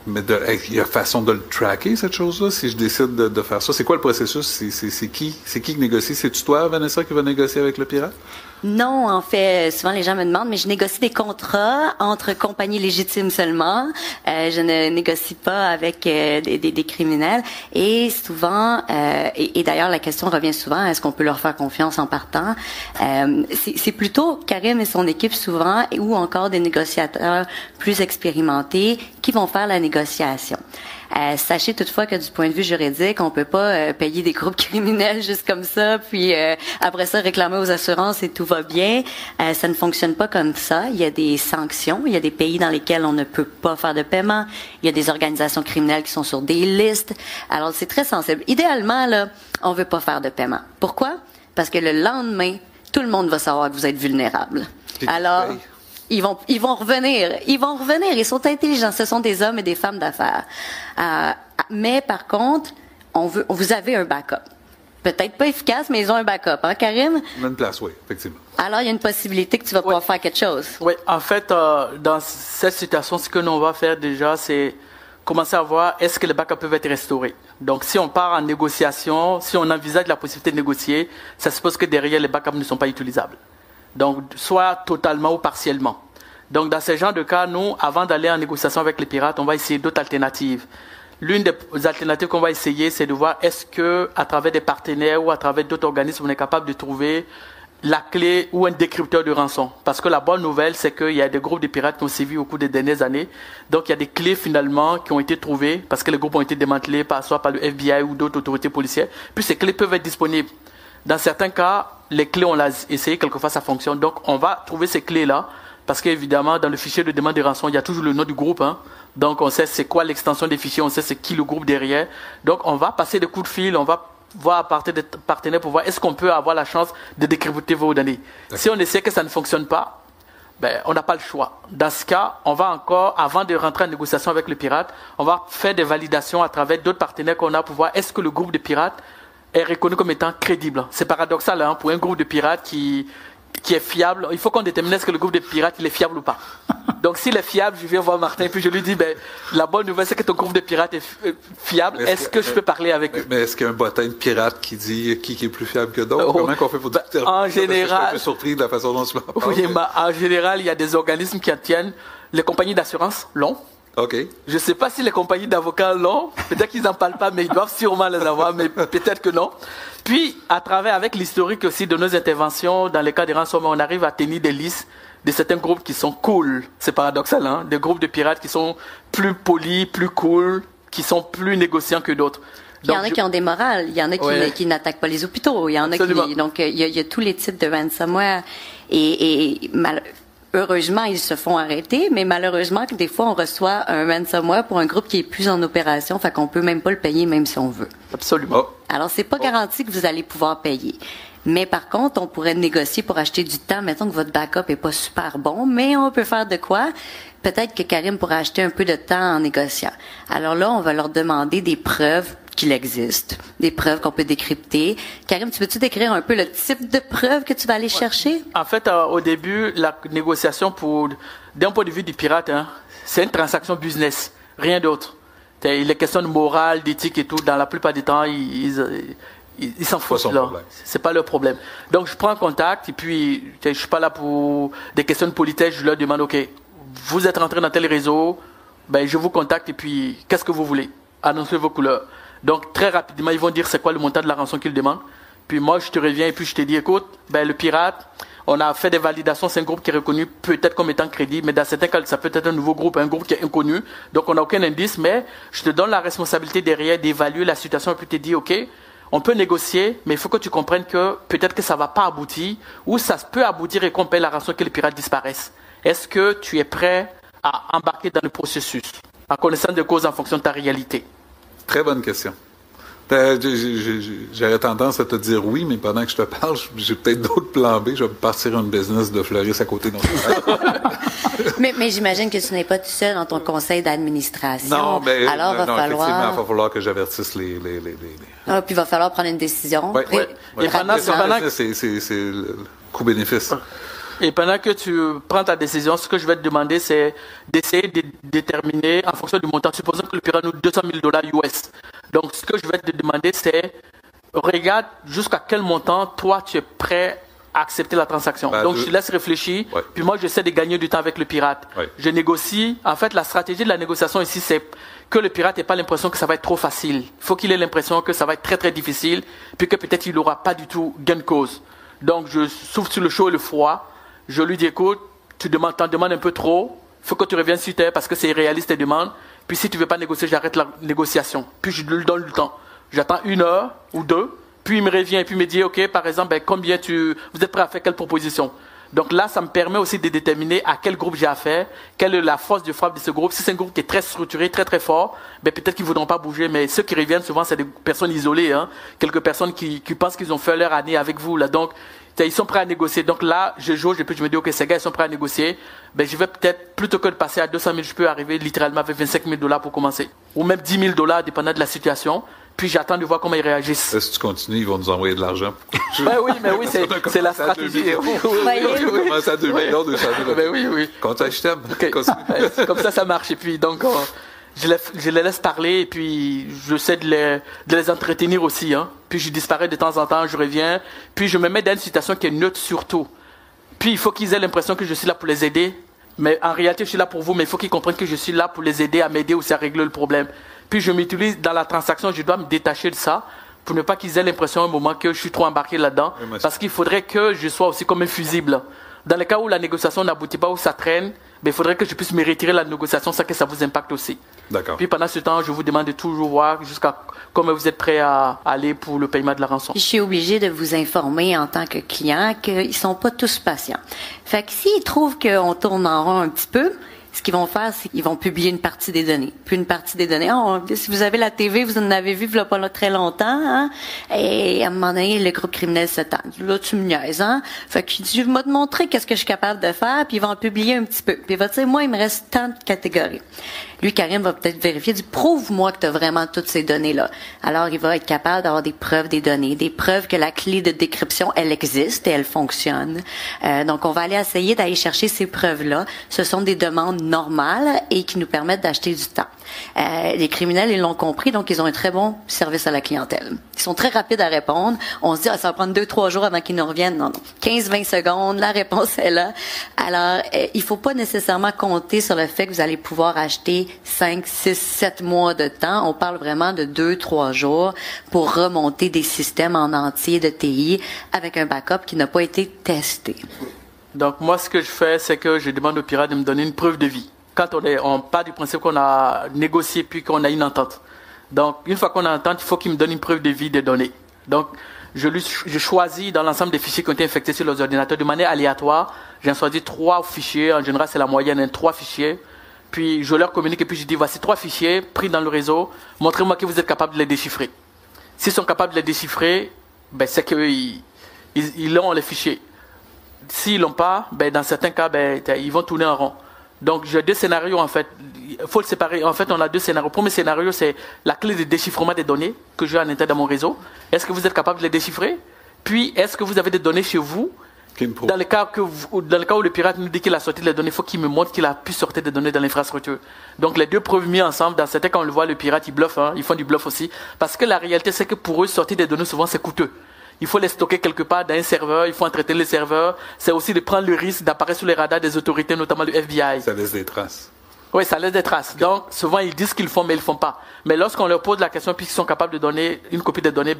il y a façon de le tracker, cette chose-là, si je décide de faire ça. C'est quoi le processus? C'est qui négocie? C'est-tu toi, Vanessa, qui va négocier avec le pirate? Non, en fait, souvent les gens me demandent, mais je négocie des contrats entre compagnies légitimes seulement. Je ne négocie pas avec des criminels. Et souvent, et d'ailleurs la question revient souvent, est-ce qu'on peut leur faire confiance en partant? C'est plutôt Karim et son équipe souvent, ou encore des négociateurs plus expérimentés qui vont faire la négociation. Sachez toutefois que du point de vue juridique, on peut pas payer des groupes criminels juste comme ça, puis après ça réclamer aux assurances et tout va bien. Ça ne fonctionne pas comme ça. Il y a des sanctions. Il y a des pays dans lesquels on ne peut pas faire de paiement. Il y a des organisations criminelles qui sont sur des listes. Alors c'est très sensible. Idéalement, là, on veut pas faire de paiement. Pourquoi? Parce que le lendemain, tout le monde va savoir que vous êtes vulnérable. Alors, ils vont revenir. Ils sont intelligents. Ce sont des hommes et des femmes d'affaires. Mais par contre, vous avez un backup. Peut-être pas efficace, mais ils ont un backup, hein, Karim? On a une place, oui, effectivement. Alors, il y a une possibilité que tu vas pouvoir faire quelque chose. Oui, en fait, dans cette situation, ce que nous on va faire déjà, c'est commencer à voir est-ce que les backups peuvent être restaurés. Donc, si on part en négociation, si on envisage la possibilité de négocier, ça suppose que derrière, les backups ne sont pas utilisables. Donc, soit totalement ou partiellement. Donc, dans ce genre de cas, nous, avant d'aller en négociation avec les pirates, on va essayer d'autres alternatives. L'une des alternatives qu'on va essayer, c'est de voir est-ce que, à travers des partenaires ou à travers d'autres organismes, on est capable de trouver la clé ou un décrypteur de rançon. Parce que la bonne nouvelle, c'est qu'il y a des groupes de pirates qui ont sévi au cours des dernières années. Donc, il y a des clés, finalement, qui ont été trouvées parce que les groupes ont été démantelés soit par le FBI ou d'autres autorités policières. Puis, ces clés peuvent être disponibles. Dans certains cas, les clés, on l'a essayé, quelquefois ça fonctionne. Donc, on va trouver ces clés-là, parce qu'évidemment, dans le fichier de demande de rançon, il y a toujours le nom du groupe. Hein. Donc, on sait c'est quoi l'extension des fichiers, on sait c'est qui le groupe derrière. Donc, on va passer des coups de fil, on va voir à partir des partenaires pour voir est-ce qu'on peut avoir la chance de décrypter vos données. Si on essaie que ça ne fonctionne pas, ben, on n'a pas le choix. Dans ce cas, on va encore, avant de rentrer en négociation avec le pirate, on va faire des validations à travers d'autres partenaires qu'on a pour voir est-ce que le groupe de pirates est reconnu comme étant crédible. C'est paradoxal hein, pour un groupe de pirates qui est fiable. Il faut qu'on détermine est-ce que le groupe de pirates il est fiable ou pas. Donc s'il est fiable, je viens voir Martin puis je lui dis ben la bonne nouvelle c'est que ton groupe de pirates est fiable. Est-ce que je peux parler avec eux? Mais est-ce qu'il y a un bottin de pirates qui dit qui est plus fiable que d'autres? Comment qu'on fait pour déterminer? En général, je suis un peu surpris de la façon dont tu m'en parles. Oui, mais en général, il y a des organismes qui en tiennent. Les compagnies d'assurance l'ont. OK. Je ne sais pas si les compagnies d'avocats l'ont. Peut-être qu'ils n'en parlent pas, mais ils doivent sûrement les avoir, mais peut-être que non. Puis, avec l'historique aussi de nos interventions, dans les cas de ransomware, on arrive à tenir des listes de certains groupes qui sont cool. C'est paradoxal, hein. Des groupes de pirates qui sont plus polis, plus cool, qui sont plus négociants que d'autres. Il y en a qui ont des morales, il y en a qui n'attaquent pas les hôpitaux, il y en a qui... Donc, il y a tous les types de ransomware. Heureusement, ils se font arrêter, mais malheureusement, des fois, on reçoit un ransomware pour un groupe qui est plus en opération, fait qu'on peut même pas le payer, même si on veut. Absolument. Alors, c'est pas garanti que vous allez pouvoir payer. Mais par contre, on pourrait négocier pour acheter du temps. Mettons que votre backup est pas super bon, mais on peut faire de quoi? Peut-être que Karim pourrait acheter un peu de temps en négociant. Alors là, on va leur demander des preuves qu'il existe, des preuves qu'on peut décrypter. Karim, tu peux-tu décrire un peu le type de preuves que tu vas aller chercher? En fait, au début, la négociation, d'un point de vue du pirate, hein, c'est une transaction business, rien d'autre. Il est question de morale, d'éthique et tout. Dans la plupart du temps, ils s'en foutent là. C'est pas leur problème. Donc, je prends contact et puis, je suis pas là pour des questions de politesse. Je leur demande, OK, vous êtes rentré dans tel réseau, ben, je vous contacte et puis, qu'est-ce que vous voulez? Annoncez vos couleurs. Donc, très rapidement, ils vont dire c'est quoi le montant de la rançon qu'ils demandent. Puis moi, je te reviens et puis je te dis, écoute, ben, le pirate, on a fait des validations, c'est un groupe qui est reconnu peut-être comme étant crédible, mais dans certains cas, ça peut être un nouveau groupe, un groupe qui est inconnu. Donc, on n'a aucun indice, mais je te donne la responsabilité derrière d'évaluer la situation et puis te dire, OK, on peut négocier, mais il faut que tu comprennes que peut-être que ça ne va pas aboutir ou ça peut aboutir et qu'on paye la rançon que les pirates disparaissent. Est-ce que tu es prêt à embarquer dans le processus, en connaissant des causes en fonction de ta réalité? Très bonne question. J'aurais tendance à te dire oui, mais pendant que je te parle, j'ai peut-être d'autres plans B. Je vais partir un business de fleuriste à côté de mais j'imagine que tu n'es pas tout seul dans ton conseil d'administration. Non, mais alors il va falloir que j'avertisse les... puis il va falloir prendre une décision. Oui. Et pendant c'est le coût-bénéfice. Et pendant que tu prends ta décision, ce que je vais te demander, c'est d'essayer de déterminer en fonction du montant. Supposons que le pirate nous $200,000 US. Donc, ce que je vais te demander, c'est regarde jusqu'à quel montant, toi, tu es prêt à accepter la transaction. Donc, je te laisse réfléchir. Ouais. Puis moi, j'essaie de gagner du temps avec le pirate. Ouais. Je négocie. En fait, la stratégie de la négociation ici, c'est que le pirate n'ait pas l'impression que ça va être trop facile. Il faut qu'il ait l'impression que ça va être très, très difficile, puis que peut-être il n'aura pas du tout gain de cause. Donc, je souffle sur le chaud et le froid. Je lui dis, écoute, t'en demandes un peu trop. Il faut que tu reviennes sur terre parce que c'est irréaliste tes demandes. Puis si tu ne veux pas négocier, j'arrête la négociation. Puis je lui donne le temps. J'attends 1 heure ou 2. Puis il me revient et puis il me dit, OK, par exemple, combien vous êtes prêt à faire quelle proposition? Donc là, ça me permet aussi de déterminer à quel groupe j'ai affaire, quelle est la force de frappe de ce groupe. Si c'est un groupe qui est très structuré, très très fort, peut-être qu'ils ne voudront pas bouger, mais ceux qui reviennent souvent, c'est des personnes isolées, hein, quelques personnes qui pensent qu'ils ont fait leur année avec vous. Là. Donc, ils sont prêts à négocier. Donc là, je jauge et puis je me dis, OK, ces gars, ils sont prêts à négocier. Je vais peut-être, plutôt que de passer à 200 000, je peux arriver littéralement avec $25,000 pour commencer. Ou même $10,000, dépendant de la situation. Puis j'attends de voir comment ils réagissent. Si tu continues, ils vont nous envoyer de l'argent. Oui, c'est la stratégie. On commence à 2 millions de changer. Oui. Quand je t'aime. Okay. Comme ça marche. Et puis donc, je les laisse parler et puis j'essaie de les entretenir aussi. Hein. Puis je disparais de temps en temps, je reviens. Puis je me mets dans une situation qui est neutre surtout. Puis il faut qu'ils aient l'impression que je suis là pour les aider. Mais en réalité, je suis là pour vous, mais il faut qu'ils comprennent que je suis là pour les aider, à m'aider aussi à régler le problème. Puis je m'utilise dans la transaction, je dois me détacher de ça pour ne pas qu'ils aient l'impression à un moment que je suis trop embarqué là-dedans. Oui, parce qu'il faudrait que je sois aussi comme un fusible. Dans le cas où la négociation n'aboutit pas, où ça traîne, il faudrait que je puisse me retirer de la négociation sans que ça vous impacte aussi. D'accord. Puis pendant ce temps, je vous demande de toujours voir jusqu'à comment vous êtes prêt à aller pour le paiement de la rançon. Je suis obligée de vous informer en tant que client qu'ils ne sont pas tous patients. Fait que s'ils trouvent qu'on tourne en rond un petit peu, ce qu'ils vont faire, c'est qu'ils vont publier une partie des données. Puis une partie des données, si vous avez la TV, vous en avez vu il n'y a pas très longtemps, hein? Et à un moment donné, le groupe criminel se tente. Là, tu me niaises, hein? Fait qu'il dit, je vais te montrer qu'est-ce que je suis capable de faire, puis ils vont en publier un petit peu. Puis il va dire, moi, il me reste tant de catégories. Lui, Karim va peut-être vérifier, il dit, prouve-moi que tu as vraiment toutes ces données-là. Alors, il va être capable d'avoir des preuves des données, des preuves que la clé de décryption, elle existe et elle fonctionne. Donc, on va aller essayer d'aller chercher ces preuves-là. Ce sont des demandes normales et qui nous permettent d'acheter du temps. Les criminels, ils l'ont compris, donc ils ont un très bon service à la clientèle. Ils sont très rapides à répondre. On se dit, ça va prendre 2-3 jours avant qu'ils nous reviennent. Non. 15-20 secondes, la réponse est là. Alors, il faut pas nécessairement compter sur le fait que vous allez pouvoir acheter 5, 6, 7 mois de temps. On parle vraiment de 2-3 jours pour remonter des systèmes en entier de TI avec un backup qui n'a pas été testé. Donc, moi, ce que je fais, c'est que je demande au pirate de me donner une preuve de vie. Quand on part du principe qu'on a négocié puis qu'on a une entente. Donc, une fois qu'on a une entente, il faut qu'il me donne une preuve de vie des données. Donc, je choisis dans l'ensemble des fichiers qui ont été infectés sur les ordinateurs de manière aléatoire. J'en choisis 3 fichiers. En général, c'est la moyenne, 3 fichiers. Puis, je leur communique et puis je dis, voici 3 fichiers pris dans le réseau. Montrez-moi que vous êtes capable de les déchiffrer. S'ils sont capables de les déchiffrer, c'est qu'ils ont les fichiers. S'ils l'ont pas, dans certains cas, ils vont tourner en rond. Donc, j'ai 2 scénarios, en fait. Il faut le séparer. En fait, on a 2 scénarios. Le premier scénario, c'est la clé de déchiffrement des données que j'ai à l'intérieur de mon réseau. Est-ce que vous êtes capable de les déchiffrer? Puis, est-ce que vous avez des données chez vous? Dans le cas où le pirate nous dit qu'il a sorti les données, il faut qu'il me montre qu'il a pu sortir des données dans l'infrastructure. Donc, les 2 preuves mises ensemble, dans certains cas, on le voit, le pirate, il bluffe, hein, ils font du bluff aussi. Parce que la réalité, c'est que pour eux, sortir des données, souvent, c'est coûteux. Il faut les stocker quelque part dans un serveur, il faut entretenir le serveur. C'est aussi de prendre le risque d'apparaître sur les radars des autorités, notamment du FBI. Ça laisse des traces. Oui, ça laisse des traces. Okay. Donc, souvent, ils disent qu'ils le font, mais ils ne le font pas. Mais lorsqu'on leur pose la question, puis qu'ils sont capables de donner une copie des données,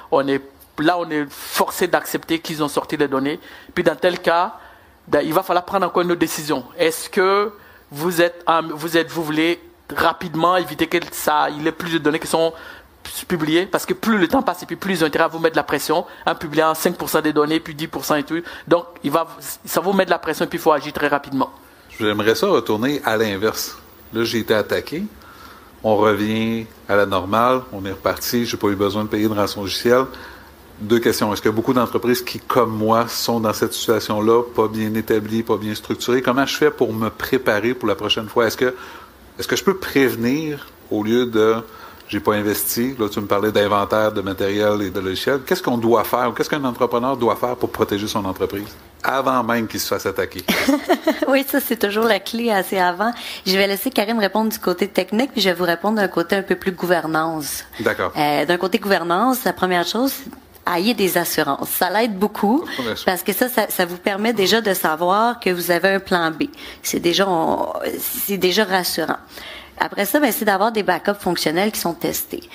on est forcé d'accepter qu'ils ont sorti les données. Puis, dans tel cas, il va falloir prendre encore une autre décision. Est-ce que vous voulez rapidement éviter qu'il y ait plus de données qui sont publier, parce que plus le temps passe et puis plus ils ont intérêt à vous mettre de la pression en publiant 5% des données, puis 10% et tout. Donc, ça vous met de la pression et puis il faut agir très rapidement. J'aimerais ça retourner à l'inverse. Là, j'ai été attaqué. On revient à la normale. On est reparti. Je n'ai pas eu besoin de payer une rançon logicielle. 2 questions. Est-ce qu'il y a beaucoup d'entreprises qui, comme moi, sont dans cette situation-là, pas bien établies, pas bien structurées? Comment je fais pour me préparer pour la prochaine fois? Est-ce que je peux prévenir au lieu de j'ai pas investi. Là, tu me parlais d'inventaire de matériel et de logiciels. Qu'est-ce qu'on doit faire? Qu'est-ce qu'un entrepreneur doit faire pour protéger son entreprise avant même qu'il se fasse attaquer? Oui, ça, c'est toujours la clé assez avant. Je vais laisser Karim répondre du côté technique, puis je vais vous répondre d'un côté un peu plus gouvernance. D'accord. D'un côté gouvernance, la première chose, ayez des assurances. Ça l'aide beaucoup parce que ça vous permet déjà de savoir que vous avez un plan B. C'est déjà rassurant. Après ça, c'est d'avoir des backups fonctionnels qui sont testés.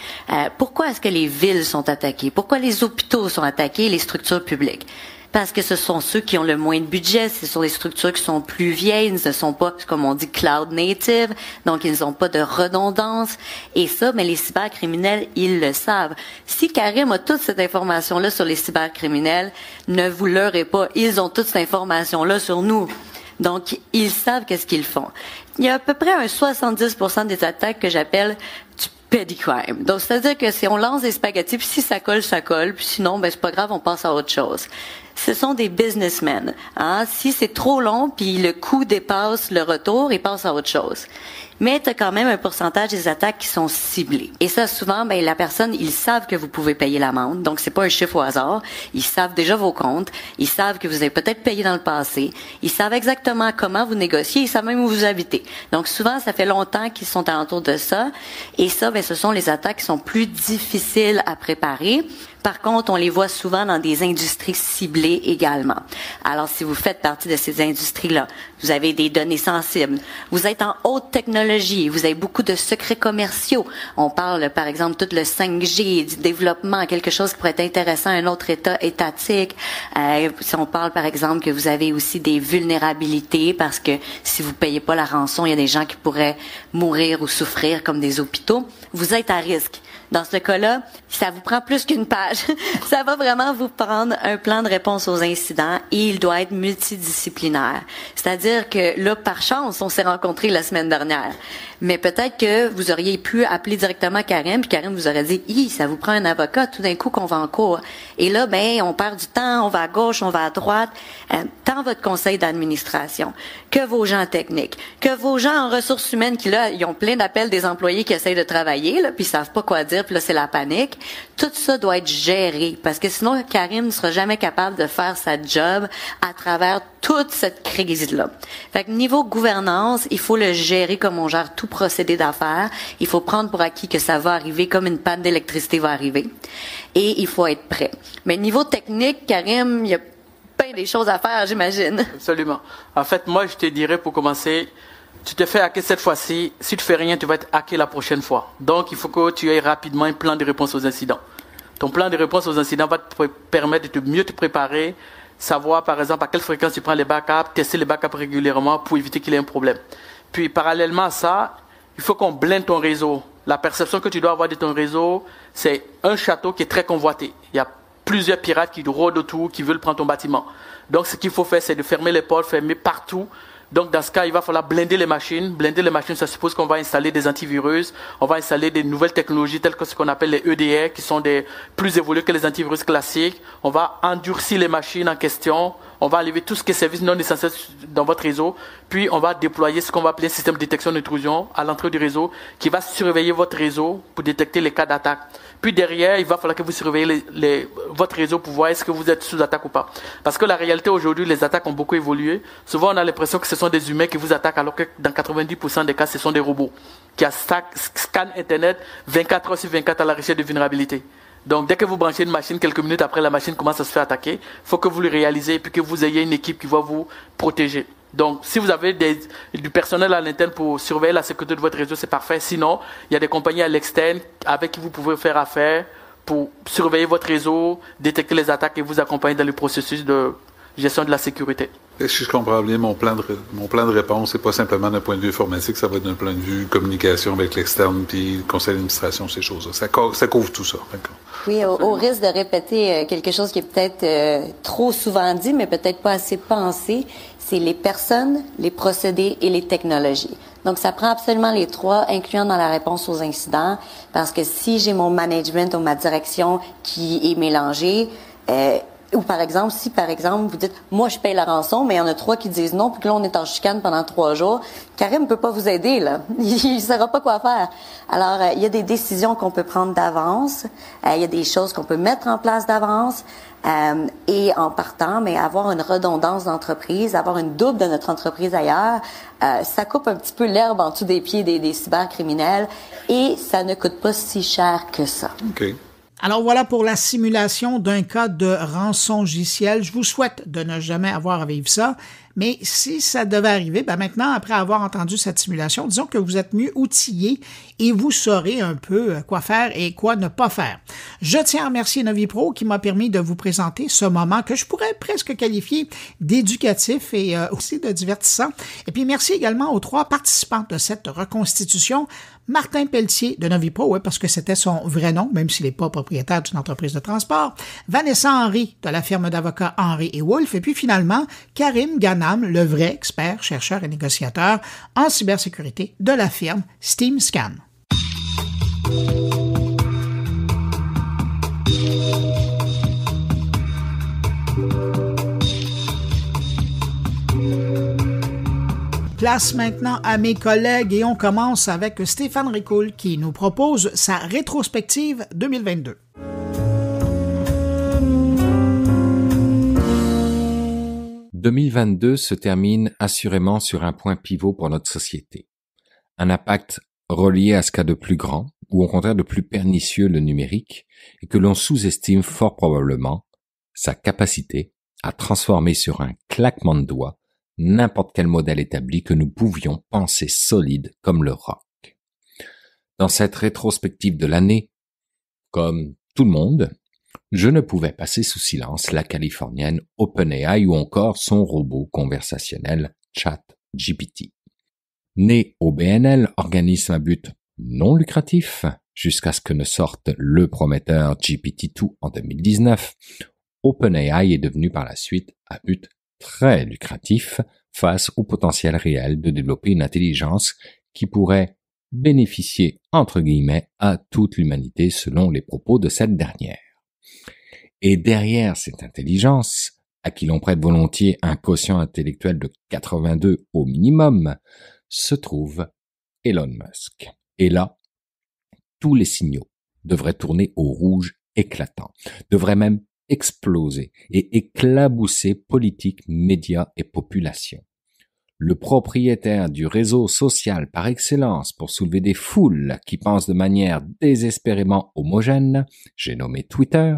Pourquoi est-ce que les villes sont attaquées? Pourquoi les hôpitaux sont attaqués, les structures publiques? Parce que ce sont ceux qui ont le moins de budget, ce sont les structures qui sont plus vieilles, ils ne sont pas, comme on dit, cloud native, donc ils n'ont pas de redondance. Et ça, les cybercriminels, ils le savent. Si Karim a toute cette information-là sur les cybercriminels, ne vous leurrez pas, ils ont toute cette information-là sur nous. Donc, ils savent qu'est-ce qu'ils font. Il y a à peu près un 70% des attaques que j'appelle du petty crime. Donc, c'est-à-dire que si on lance des spaghettis, puis si ça colle, ça colle, puis sinon, c'est pas grave, on passe à autre chose. Ce sont des businessmen. Hein? Si c'est trop long, puis le coût dépasse le retour, ils passent à autre chose. Mais tu as quand même un pourcentage des attaques qui sont ciblées. Et ça, souvent, la personne, ils savent que vous pouvez payer l'amende. Donc, c'est pas un chiffre au hasard. Ils savent déjà vos comptes. Ils savent que vous avez peut-être payé dans le passé. Ils savent exactement comment vous négociez. Ils savent même où vous habitez. Donc, souvent, ça fait longtemps qu'ils sont alentour de ça. Et ça, ce sont les attaques qui sont plus difficiles à préparer. Par contre, on les voit souvent dans des industries ciblées également. Alors, si vous faites partie de ces industries-là, vous avez des données sensibles, vous êtes en haute technologie, vous avez beaucoup de secrets commerciaux. On parle, par exemple, tout le 5G, du développement, quelque chose qui pourrait être intéressant à un autre État étatique. Si on parle, par exemple, que vous avez aussi des vulnérabilités parce que si vous payez pas la rançon, il y a des gens qui pourraient mourir ou souffrir comme des hôpitaux, vous êtes à risque. Dans ce cas-là, ça vous prend plus qu'une page. Ça va vraiment vous prendre un plan de réponse aux incidents et il doit être multidisciplinaire. C'est-à-dire que là, par chance, on s'est rencontrés la semaine dernière. Mais peut-être que vous auriez pu appeler directement Karim, puis Karim vous aurait dit, ça vous prend un avocat tout d'un coup qu'on va en cours. Et là, on perd du temps, on va à gauche, on va à droite. Tant votre conseil d'administration, que vos gens techniques, que vos gens en ressources humaines qui, là, ils ont plein d'appels des employés qui essayent de travailler, là, puis ils savent pas quoi dire, puis là, c'est la panique. Tout ça doit être géré, parce que sinon, Karim ne sera jamais capable de faire sa job à travers toute cette crise-là. Fait que niveau gouvernance, il faut le gérer comme on gère tout procédé d'affaires. Il faut prendre pour acquis que ça va arriver comme une panne d'électricité va arriver. Et il faut être prêt. Mais niveau technique, Karim, il y a plein des choses à faire, j'imagine. Absolument. En fait, moi, je te dirais pour commencer, tu te fais hacker cette fois-ci. Si tu fais rien, tu vas être hacké la prochaine fois. Donc, il faut que tu aies rapidement un plan de réponse aux incidents. Ton plan de réponse aux incidents va te permettre de mieux te préparer, savoir par exemple à quelle fréquence tu prends les backups, tester les backups régulièrement pour éviter qu'il y ait un problème. Puis parallèlement à ça, il faut qu'on blinde ton réseau. La perception que tu dois avoir de ton réseau, c'est un château qui est très convoité. Il y a plusieurs pirates qui rôdent autour, qui veulent prendre ton bâtiment. Donc ce qu'il faut faire, c'est de fermer les portes, fermer partout. Donc dans ce cas, il va falloir blinder les machines. Blinder les machines, ça suppose qu'on va installer des antivirus, on va installer des nouvelles technologies telles que ce qu'on appelle les EDR, qui sont plus évolués que les antivirus classiques. On va endurcir les machines en question. On va enlever tout ce qui est service non essentiel dans votre réseau. Puis on va déployer ce qu'on va appeler un système de détection d'intrusion à l'entrée du réseau qui va surveiller votre réseau pour détecter les cas d'attaque. Puis derrière, il va falloir que vous surveillez votre réseau pour voir est-ce que vous êtes sous attaque ou pas. Parce que la réalité aujourd'hui, les attaques ont beaucoup évolué. Souvent, on a l'impression que ce sont des humains qui vous attaquent alors que dans 90% des cas, ce sont des robots qui scannent Internet 24 heures sur 24 à la recherche de vulnérabilité. Donc, dès que vous branchez une machine, quelques minutes après, la machine commence à se faire attaquer. Il faut que vous le réalisez et puis que vous ayez une équipe qui va vous protéger. Donc, si vous avez du personnel à l'interne pour surveiller la sécurité de votre réseau, c'est parfait. Sinon, il y a des compagnies à l'externe avec qui vous pouvez faire affaire pour surveiller votre réseau, détecter les attaques et vous accompagner dans le processus de gestion de la sécurité. Si je comprends bien, mon plan de réponse, c'est pas simplement d'un point de vue informatique, ça va être d'un point de vue communication avec l'externe, puis le conseil d'administration, ces choses-là. Ça couvre tout ça. D'accord. Oui, au risque de répéter quelque chose qui est peut-être trop souvent dit, mais peut-être pas assez pensé, c'est les personnes, les procédés et les technologies. Donc, ça prend absolument les trois, incluant dans la réponse aux incidents, parce que si j'ai mon management ou ma direction qui est mélangée, Ou par exemple, si par exemple vous dites, moi je paye la rançon, mais il y en a 3 qui disent non, puis que là on est en chicane pendant 3 jours, Karim peut pas vous aider là, il saura pas quoi faire. Alors il y a des décisions qu'on peut prendre d'avance, il y a des choses qu'on peut mettre en place d'avance, et en partant, mais avoir une redondance d'entreprise, avoir une double de notre entreprise ailleurs, ça coupe un petit peu l'herbe en dessous des pieds des cybercriminels et ça ne coûte pas si cher que ça. OK. Alors voilà pour la simulation d'un cas de rançongiciel. Je vous souhaite de ne jamais avoir à vivre ça, mais si ça devait arriver, maintenant, après avoir entendu cette simulation, disons que vous êtes mieux outillé et vous saurez un peu quoi faire et quoi ne pas faire. Je tiens à remercier Novipro qui m'a permis de vous présenter ce moment que je pourrais presque qualifier d'éducatif et aussi de divertissant. Et puis merci également aux 3 participants de cette reconstitution. Martin Pelletier de Novipro, parce que c'était son vrai nom, même s'il n'est pas propriétaire d'une entreprise de transport, Vanessa Henry de la firme d'avocats Henry et Wolf, et puis finalement Karim Ghanam, le vrai expert, chercheur et négociateur en cybersécurité de la firme SteamScan. Place maintenant à mes collègues et on commence avec Stéphane Ricoul qui nous propose sa rétrospective 2022. « 2022 se termine assurément sur un point pivot pour notre société. Un impact relié à ce qu'a de plus grand, ou au contraire de plus pernicieux le numérique, et que l'on sous-estime fort probablement sa capacité à transformer sur un claquement de doigts n'importe quel modèle établi que nous pouvions penser solide comme le rock. Dans cette rétrospective de l'année, comme tout le monde, je ne pouvais passer sous silence la californienne OpenAI ou encore son robot conversationnel ChatGPT. Né au BNL, organisme à but non lucratif, jusqu'à ce que ne sorte le prometteur GPT-2 en 2019, OpenAI est devenu par la suite à but très lucratif face au potentiel réel de développer une intelligence qui pourrait bénéficier, entre guillemets, à toute l'humanité selon les propos de cette dernière. Et derrière cette intelligence, à qui l'on prête volontiers un quotient intellectuel de 82 au minimum, se trouve Elon Musk. Et là, tous les signaux devraient tourner au rouge éclatant, devraient même exploser et éclabousser politique, médias et population. Le propriétaire du réseau social par excellence pour soulever des foules qui pensent de manière désespérément homogène, j'ai nommé Twitter,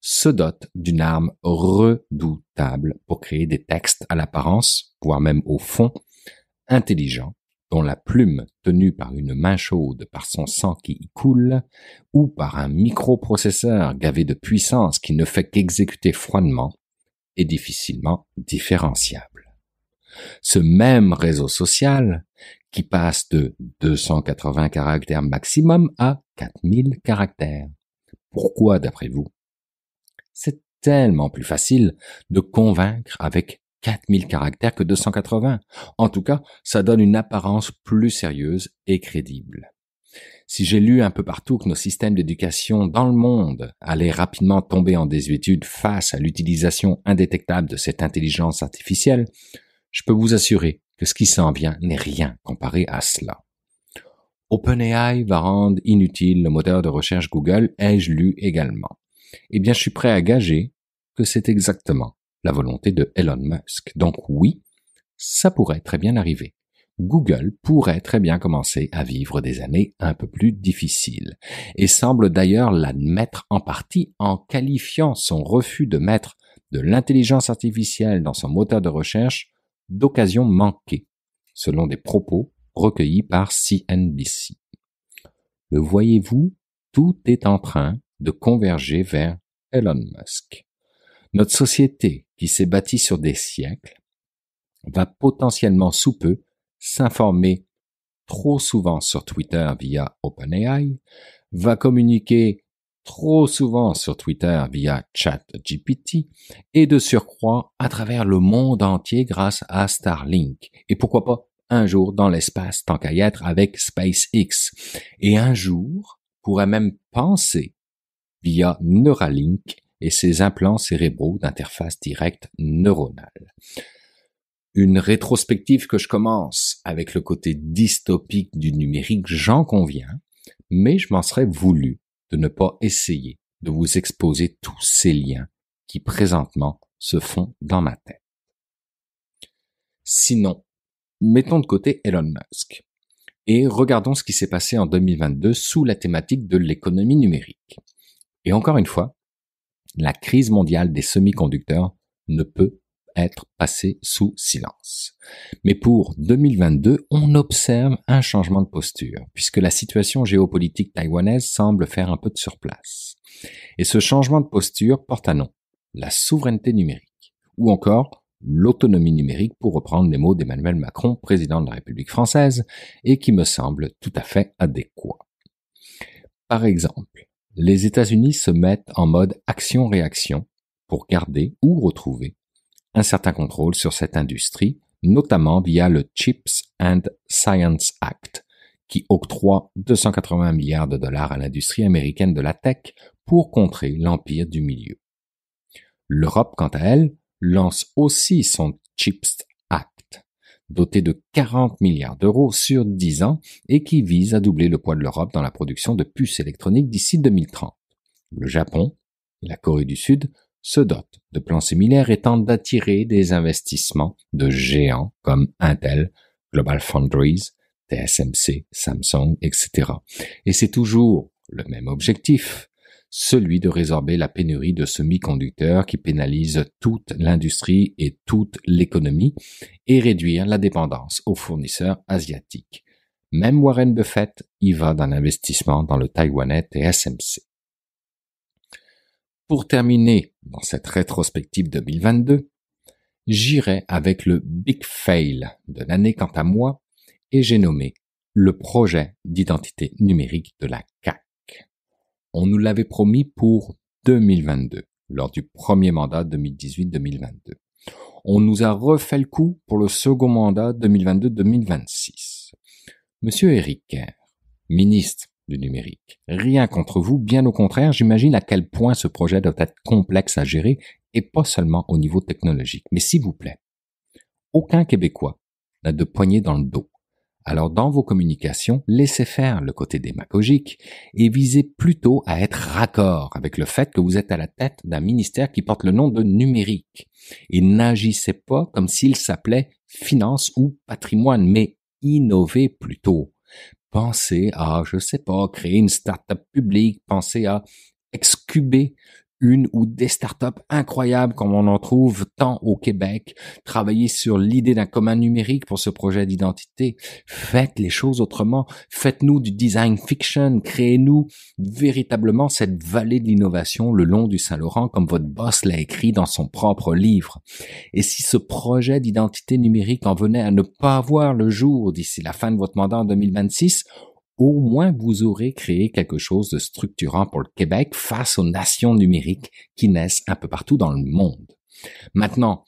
se dote d'une arme redoutable pour créer des textes à l'apparence, voire même au fond, intelligents, dont la plume tenue par une main chaude par son sang qui y coule, ou par un microprocesseur gavé de puissance qui ne fait qu'exécuter froidement, est difficilement différenciable. Ce même réseau social, qui passe de 280 caractères maximum à 4000 caractères. Pourquoi, d'après vous? C'est tellement plus facile de convaincre avec 4000 caractères que 280. En tout cas, ça donne une apparence plus sérieuse et crédible. Si j'ai lu un peu partout que nos systèmes d'éducation dans le monde allaient rapidement tomber en désuétude face à l'utilisation indétectable de cette intelligence artificielle, je peux vous assurer que ce qui s'en vient n'est rien comparé à cela. OpenAI va rendre inutile le moteur de recherche Google, ai-je lu également. Eh bien, je suis prêt à gager que c'est exactement la volonté de Elon Musk. Donc oui, ça pourrait très bien arriver. Google pourrait très bien commencer à vivre des années un peu plus difficiles, et semble d'ailleurs l'admettre en partie en qualifiant son refus de mettre de l'intelligence artificielle dans son moteur de recherche d'occasion manquée, selon des propos recueillis par CNBC. Le voyez-vous, tout est en train de converger vers Elon Musk. Notre société, qui s'est bâtie sur des siècles, va potentiellement sous peu s'informer trop souvent sur Twitter via OpenAI, va communiquer trop souvent sur Twitter via ChatGPT et de surcroît à travers le monde entier grâce à Starlink. Et pourquoi pas un jour dans l'espace tant qu'à y être avec SpaceX. Et un jour pourrait même penser via Neuralink et ses implants cérébraux d'interface directe neuronale. Une rétrospective que je commence avec le côté dystopique du numérique, j'en conviens, mais je m'en serais voulu de ne pas essayer de vous exposer tous ces liens qui présentement se font dans ma tête. Sinon, mettons de côté Elon Musk et regardons ce qui s'est passé en 2022 sous la thématique de l'économie numérique. Et encore une fois, la crise mondiale des semi-conducteurs ne peut être passée sous silence. Mais pour 2022, on observe un changement de posture, puisque la situation géopolitique taïwanaise semble faire un peu de surplace. Et ce changement de posture porte à nom la souveraineté numérique, ou encore l'autonomie numérique, pour reprendre les mots d'Emmanuel Macron, président de la République française, et qui me semble tout à fait adéquat. Par exemple, les États-Unis se mettent en mode action-réaction pour garder ou retrouver un certain contrôle sur cette industrie, notamment via le Chips and Science Act, qui octroie 280 milliards de dollars à l'industrie américaine de la tech pour contrer l'empire du milieu. L'Europe, quant à elle, lance aussi son Chips Act, doté de 40 milliards d'euros sur 10 ans et qui vise à doubler le poids de l'Europe dans la production de puces électroniques d'ici 2030. Le Japon et la Corée du Sud se dotent de plans similaires et tentent d'attirer des investissements de géants comme Intel, GlobalFoundries, TSMC, Samsung, etc. Et c'est toujours le même objectif, celui de résorber la pénurie de semi-conducteurs qui pénalise toute l'industrie et toute l'économie et réduire la dépendance aux fournisseurs asiatiques. Même Warren Buffett y va d'un investissement dans le taïwanais TSMC. Pour terminer dans cette rétrospective 2022, j'irai avec le Big Fail de l'année quant à moi et j'ai nommé le projet d'identité numérique de la CAQ. On nous l'avait promis pour 2022, lors du premier mandat 2018-2022. On nous a refait le coup pour le second mandat 2022-2026. Monsieur Éric Kerr, ministre du numérique. Rien contre vous, bien au contraire, j'imagine à quel point ce projet doit être complexe à gérer et pas seulement au niveau technologique. Mais s'il vous plaît, aucun Québécois n'a de poignée dans le dos. Alors dans vos communications, laissez faire le côté démagogique et visez plutôt à être raccord avec le fait que vous êtes à la tête d'un ministère qui porte le nom de numérique. Et n'agissez pas comme s'il s'appelait finance ou patrimoine, mais innovez plutôt. Pensez à, créer une start-up publique, pensez à excuber une ou des start-up incroyables comme on en trouve tant au Québec, travailler sur l'idée d'un commun numérique pour ce projet d'identité. Faites les choses autrement, faites-nous du design fiction, créez-nous véritablement cette vallée de l'innovation le long du Saint-Laurent comme votre boss l'a écrit dans son propre livre. Et si ce projet d'identité numérique en venait à ne pas voir le jour d'ici la fin de votre mandat en 2026, au moins vous aurez créé quelque chose de structurant pour le Québec face aux nations numériques qui naissent un peu partout dans le monde. Maintenant,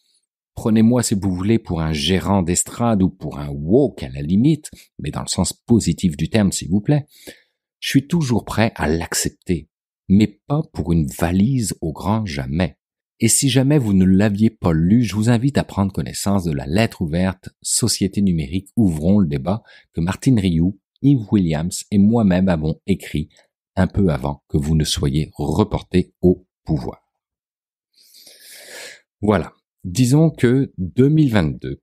prenez-moi si vous voulez pour un gérant d'estrade ou pour un woke à la limite, mais dans le sens positif du terme s'il vous plaît. Je suis toujours prêt à l'accepter, mais pas pour une valise au grand jamais. Et si jamais vous ne l'aviez pas lu, je vous invite à prendre connaissance de la lettre ouverte Société numérique, ouvrons le débat que Martine Rioux, Yves Williams et moi-même avons écrit un peu avant que vous ne soyez reportés au pouvoir. Voilà. Disons que 2022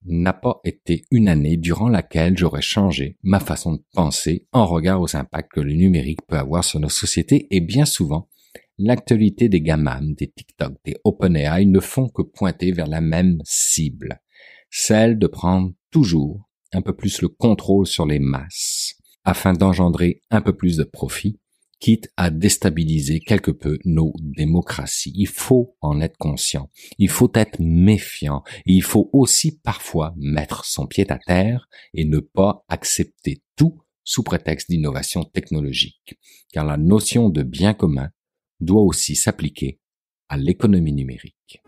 n'a pas été une année durant laquelle j'aurais changé ma façon de penser en regard aux impacts que le numérique peut avoir sur nos sociétés et bien souvent, l'actualité des GAMAM, des TikTok, des OpenAI ne font que pointer vers la même cible, celle de prendre toujours un peu plus le contrôle sur les masses, afin d'engendrer un peu plus de profit, quitte à déstabiliser quelque peu nos démocraties. Il faut en être conscient, il faut être méfiant, et il faut aussi parfois mettre son pied à terre et ne pas accepter tout sous prétexte d'innovation technologique, car la notion de bien commun doit aussi s'appliquer à l'économie numérique.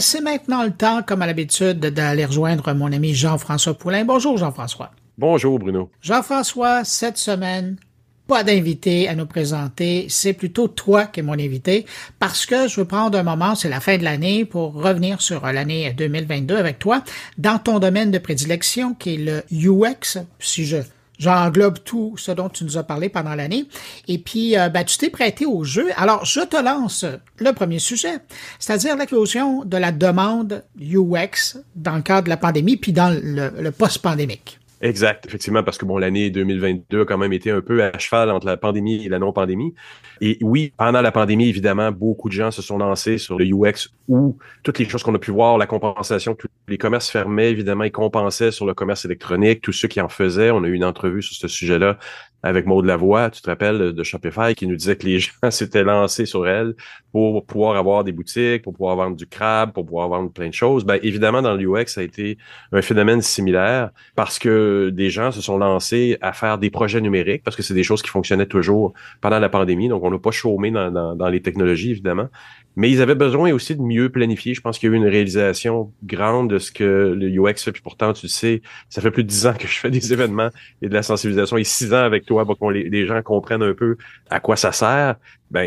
C'est maintenant le temps, comme à l'habitude, d'aller rejoindre mon ami Jean-François Poulain. Bonjour Jean-François. Bonjour Bruno. Jean-François, cette semaine, pas d'invité à nous présenter, c'est plutôt toi qui es mon invité, parce que je veux prendre un moment, c'est la fin de l'année, pour revenir sur l'année 2022 avec toi, dans ton domaine de prédilection, qui est le UX, si j'englobe tout ce dont tu nous as parlé pendant l'année. Et puis, tu t'es prêté au jeu. Alors, je te lance le premier sujet, c'est-à-dire l'éclosion de la demande UX dans le cadre de la pandémie, puis dans le post-pandémique. Exact, effectivement, parce que l'année 2022 a quand même été un peu à cheval entre la pandémie et la non-pandémie. Et oui, pendant la pandémie, évidemment, beaucoup de gens se sont lancés sur le UX ou toutes les choses qu'on a pu voir, la compensation, tous les commerces fermaient, évidemment, ils compensaient sur le commerce électronique, tous ceux qui en faisaient. On a eu une entrevue sur ce sujet-là avec Maud Lavoie, tu te rappelles, de Shopify, qui nous disait que les gens s'étaient lancés sur elle pour pouvoir avoir des boutiques, pour pouvoir vendre du crabe, pour pouvoir vendre plein de choses. Évidemment, dans le UX, ça a été un phénomène similaire parce que des gens se sont lancés à faire des projets numériques parce que c'est des choses qui fonctionnaient toujours pendant la pandémie. Donc, on n'a pas chômé dans les technologies, évidemment. Mais ils avaient besoin aussi de mieux planifier. Je pense qu'il y a eu une réalisation grande de ce que le UX fait. Puis pourtant, tu le sais, ça fait plus de 10 ans que je fais des événements et de la sensibilisation et 6 ans avec toi pour que les gens comprennent un peu à quoi ça sert.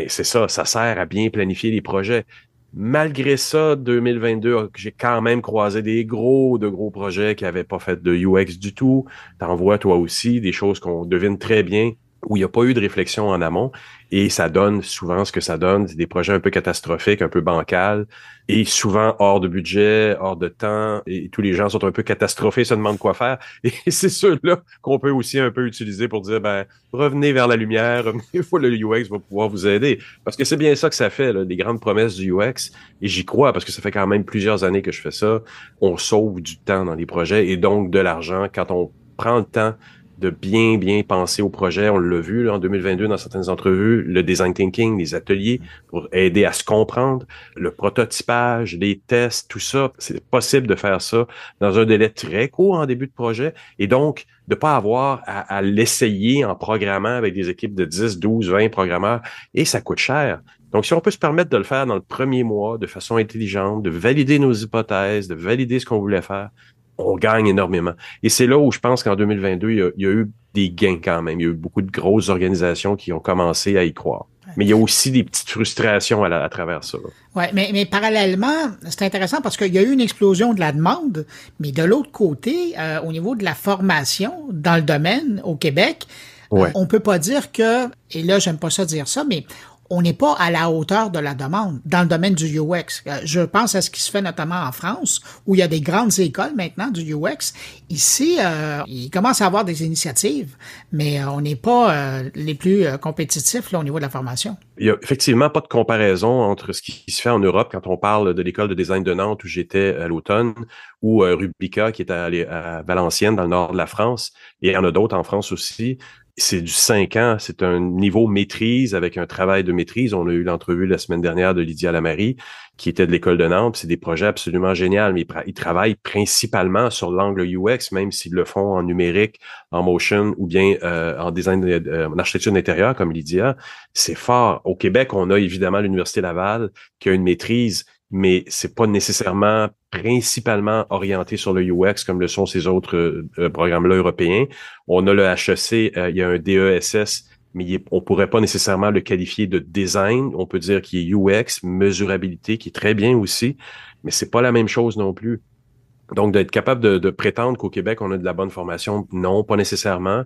C'est ça sert à bien planifier les projets. Malgré ça, 2022, j'ai quand même croisé de gros projets qui n'avaient pas fait de UX du tout. T'en vois toi aussi des choses qu'on devine très bien où il n'y a pas eu de réflexion en amont et ça donne souvent ce que ça donne, c'est des projets un peu catastrophiques, un peu bancals et souvent hors de budget, hors de temps et tous les gens sont un peu catastrophés, se demandent quoi faire et c'est ceux-là qu'on peut aussi un peu utiliser pour dire revenez vers la lumière, revenez fois le UX va pouvoir vous aider parce que c'est bien ça que ça fait, là, les grandes promesses du UX et j'y crois parce que ça fait quand même plusieurs années que je fais ça, on sauve du temps dans les projets et donc de l'argent quand on prend le temps de bien penser au projet. On l'a vu là, en 2022 dans certaines entrevues, le design thinking, les ateliers pour aider à se comprendre, le prototypage, les tests, tout ça. C'est possible de faire ça dans un délai très court en début de projet et donc de pas avoir à l'essayer en programmant avec des équipes de 10, 12, 20 programmeurs et ça coûte cher. Donc, si on peut se permettre de le faire dans le premier mois de façon intelligente, de valider nos hypothèses, de valider ce qu'on voulait faire, on gagne énormément. Et c'est là où je pense qu'en 2022, il y a eu des gains quand même. Il y a eu beaucoup de grosses organisations qui ont commencé à y croire. Mais il y a aussi des petites frustrations à travers ça. Oui, mais parallèlement, c'est intéressant parce qu'il y a eu une explosion de la demande, mais de l'autre côté, au niveau de la formation dans le domaine au Québec, on peut pas dire que, et là, j'aime pas ça dire ça, mais on n'est pas à la hauteur de la demande dans le domaine du UX. Je pense à ce qui se fait notamment en France, où il y a des grandes écoles maintenant du UX. Ici, il commence à avoir des initiatives, mais on n'est pas les plus compétitifs là, au niveau de la formation. Il y a effectivement pas de comparaison entre ce qui se fait en Europe quand on parle de l'école de design de Nantes où j'étais à l'automne ou Rubica qui est à Valenciennes dans le nord de la France. Et il y en a d'autres en France aussi. C'est du 5 ans, c'est un niveau maîtrise avec un travail de maîtrise. On a eu l'entrevue la semaine dernière de Lydia Lamary, qui était de l'école de Nantes. C'est des projets absolument géniaux, mais ils travaillent principalement sur l'angle UX, même s'ils le font en numérique, en motion ou bien en design, en architecture d'intérieur, comme Lydia. C'est fort. Au Québec, on a évidemment l'Université Laval qui a une maîtrise, mais c'est pas nécessairement principalement orienté sur le UX comme le sont ces autres programmes-là européens. On a le HEC, il y a un DESS, mais on pourrait pas nécessairement le qualifier de design. On peut dire qu'il est UX, mesurabilité, qui est très bien aussi, mais c'est pas la même chose non plus. Donc, d'être capable de prétendre qu'au Québec, on a de la bonne formation, non, pas nécessairement.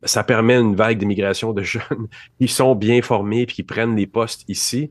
Ça permet une vague d'immigration de jeunes qui sont bien formés et qui prennent les postes ici.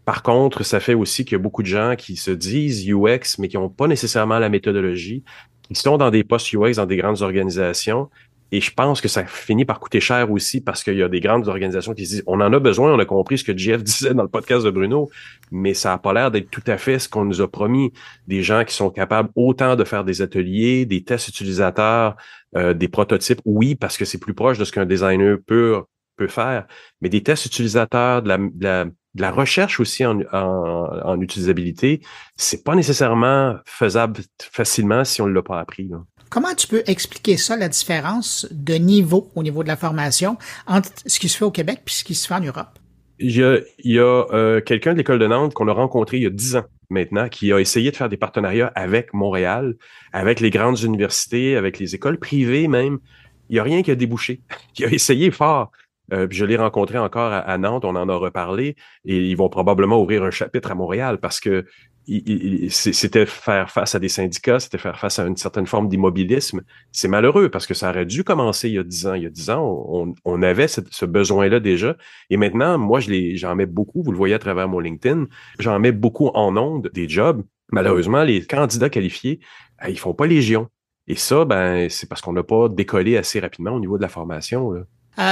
Par contre, ça fait aussi qu'il y a beaucoup de gens qui se disent UX, mais qui n'ont pas nécessairement la méthodologie, qui sont dans des postes UX dans des grandes organisations. Et je pense que ça finit par coûter cher aussi parce qu'il y a des grandes organisations qui se disent on en a besoin, on a compris ce que Jeff disait dans le podcast de Bruno, mais ça n'a pas l'air d'être tout à fait ce qu'on nous a promis. Des gens qui sont capables autant de faire des ateliers, des tests utilisateurs, des prototypes, oui, parce que c'est plus proche de ce qu'un designer peut faire, mais des tests utilisateurs, de la recherche aussi en utilisabilité, c'est pas nécessairement faisable facilement si on ne l'a pas appris, là. Comment tu peux expliquer ça, la différence de niveau au niveau de la formation entre ce qui se fait au Québec et ce qui se fait en Europe? Il y a quelqu'un de l'école de Nantes qu'on a rencontré il y a 10 ans maintenant, qui a essayé de faire des partenariats avec Montréal, avec les grandes universités, avec les écoles privées même, Il n'y a rien qui a débouché. Il a essayé fort. Puis je l'ai rencontré encore à Nantes, on en a reparlé, et ils vont probablement ouvrir un chapitre à Montréal parce que c'était faire face à des syndicats, c'était faire face à une certaine forme d'immobilisme. C'est malheureux parce que ça aurait dû commencer il y a 10 ans. Il y a 10 ans, on avait ce besoin-là déjà. Et maintenant, moi, j'en mets beaucoup, vous le voyez à travers mon LinkedIn, j'en mets beaucoup en ondes des jobs. Malheureusement, les candidats qualifiés, ils font pas légion. Et ça, c'est parce qu'on n'a pas décollé assez rapidement au niveau de la formation, là.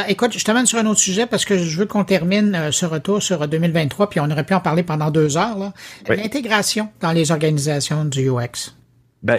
Écoute, je t'amène sur un autre sujet parce que je veux qu'on termine ce retour sur 2023, puis on aurait pu en parler pendant 2 heures. Là. Oui. L'intégration dans les organisations du UX.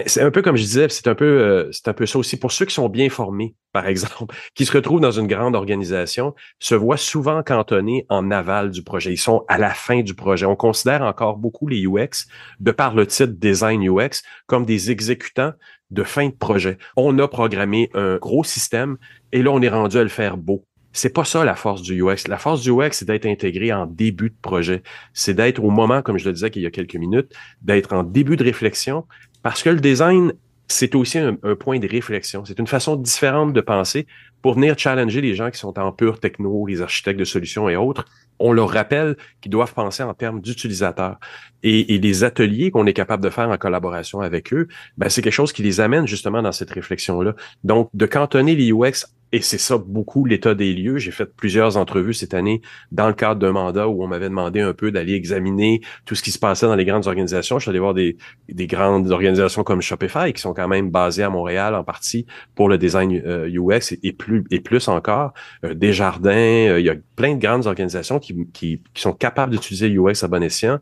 C'est un peu comme je disais, c'est un peu ça aussi pour ceux qui sont bien formés, par exemple, qui se retrouvent dans une grande organisation, se voient souvent cantonnés en aval du projet. Ils sont à la fin du projet. On considère encore beaucoup les UX, de par le titre Design UX, comme des exécutants de fin de projet. On a programmé un gros système et là, on est rendu à le faire beau. C'est pas ça la force du UX. La force du UX, c'est d'être intégré en début de projet. C'est d'être au moment, comme je le disais il y a quelques minutes, d'être en début de réflexion parce que le design, c'est aussi un point de réflexion. C'est une façon différente de penser pour venir challenger les gens qui sont en pur techno, les architectes de solutions et autres. On leur rappelle qu'ils doivent penser en termes d'utilisateurs. Et les ateliers qu'on est capable de faire en collaboration avec eux, c'est quelque chose qui les amène justement dans cette réflexion-là. Donc, de cantonner les UX, et c'est ça beaucoup l'état des lieux. J'ai fait plusieurs entrevues cette année dans le cadre d'un mandat où on m'avait demandé un peu d'aller examiner tout ce qui se passait dans les grandes organisations. Je suis allé voir des grandes organisations comme Shopify qui sont quand même basées à Montréal en partie pour le design UX et plus encore. Desjardins, il y a plein de grandes organisations qui sont capables d'utiliser UX à bon escient.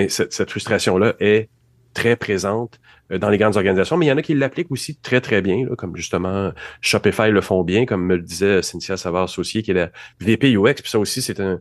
Cette frustration-là est très présente dans les grandes organisations, mais il y en a qui l'appliquent aussi très, très bien, là, comme justement Shopify le font bien, comme me le disait Cynthia Savard-Saucier, qui est la VP UX, puis ça aussi, c'est un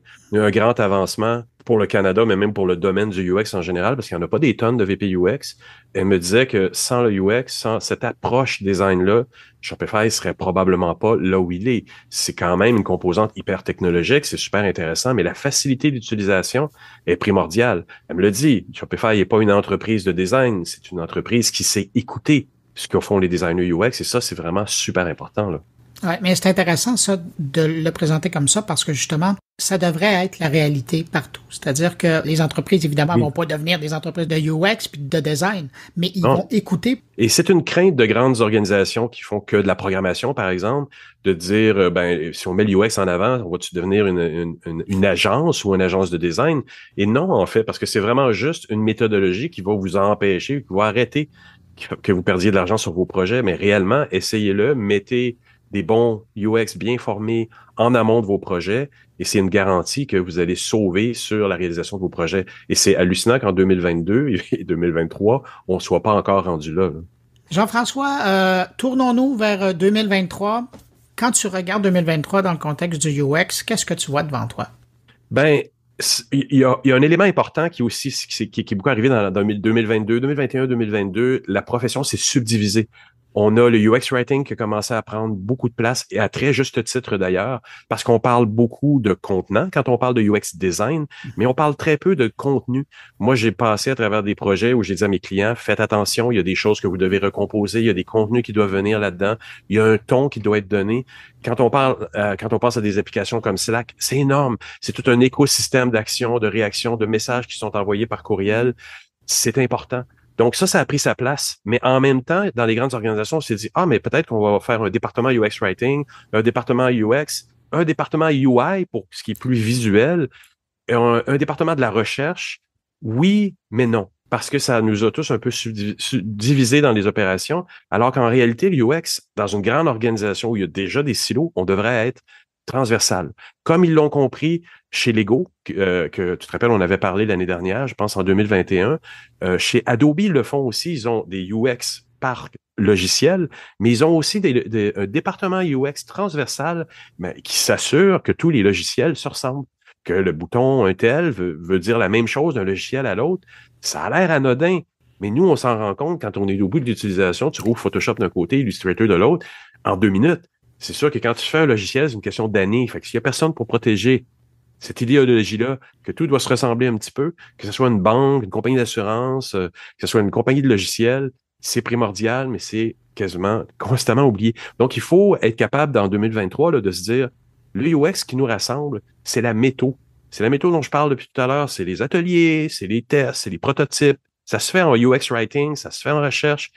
grand avancement pour le Canada, mais même pour le domaine du UX en général, parce qu'il n'y en a pas des tonnes de VP UX. Elle me disait que sans le UX, sans cette approche design-là, Shopify serait probablement pas là où il est. C'est quand même une composante hyper technologique, c'est super intéressant, mais la facilité d'utilisation est primordiale. Elle me le dit, Shopify n'est pas une entreprise de design, c'est une entreprise qui sait écouter ce que font les designers UX, et ça, c'est vraiment super important, là. Oui, mais c'est intéressant, ça, de le présenter comme ça, parce que justement, ça devrait être la réalité partout. C'est-à-dire que les entreprises, évidemment, vont pas devenir des entreprises de UX puis de design, mais ils vont écouter. Et c'est une crainte de grandes organisations qui font que de la programmation, par exemple, de dire, si on met l'UX en avant, on va-tu devenir une agence ou une agence de design? Et non, en fait, parce que c'est vraiment juste une méthodologie qui va vous empêcher, qui va arrêter que vous perdiez de l'argent sur vos projets, mais réellement, essayez-le, mettez des bons UX bien formés en amont de vos projets, et c'est une garantie que vous allez sauver sur la réalisation de vos projets. Et c'est hallucinant qu'en 2022 et 2023, on ne soit pas encore rendu là. Jean-François, tournons-nous vers 2023. Quand tu regardes 2023 dans le contexte du UX, qu'est-ce que tu vois devant toi? Il y a un élément important qui est beaucoup arrivé dans 2022, 2021, 2022. La profession s'est subdivisée. On a le UX Writing qui a commencé à prendre beaucoup de place, et à très juste titre d'ailleurs, parce qu'on parle beaucoup de contenant quand on parle de UX Design, mais on parle très peu de contenu. Moi, j'ai passé à travers des projets où j'ai dit à mes clients, faites attention, il y a des choses que vous devez recomposer, il y a des contenus qui doivent venir là-dedans, il y a un ton qui doit être donné. Quand on pense à des applications comme Slack, c'est énorme. C'est tout un écosystème d'action, de réaction, de messages qui sont envoyés par courriel. C'est important. Donc ça a pris sa place. Mais en même temps, dans les grandes organisations, on s'est dit, mais peut-être qu'on va faire un département UX Writing, un département UX, un département UI pour ce qui est plus visuel, un département de la recherche. Oui, mais non. Parce que ça nous a tous un peu divisés dans les opérations, alors qu'en réalité, l'UX, dans une grande organisation où il y a déjà des silos, on devrait être transversal. Comme ils l'ont compris chez Lego, que tu te rappelles, on avait parlé l'année dernière, je pense en 2021. Chez Adobe, ils le font aussi. Ils ont des UX par logiciel, mais ils ont aussi un département UX transversal qui s'assure que tous les logiciels se ressemblent, que le bouton un tel veut dire la même chose d'un logiciel à l'autre. Ça a l'air anodin, mais nous, on s'en rend compte quand on est au bout de l'utilisation. Tu rouvres Photoshop d'un côté, Illustrator de l'autre, en 2 minutes. C'est sûr que quand tu fais un logiciel, c'est une question d'années. Fait que s'il y a personne pour protéger cette idéologie-là, que tout doit se ressembler un petit peu, que ce soit une banque, une compagnie d'assurance, que ce soit une compagnie de logiciels, c'est primordial, mais c'est quasiment constamment oublié. Donc, il faut être capable, dans 2023, là, de se dire, le UX qui nous rassemble, c'est la métho. C'est la métho dont je parle depuis tout à l'heure. C'est les ateliers, c'est les tests, c'est les prototypes. Ça se fait en UX writing, ça se fait en recherche.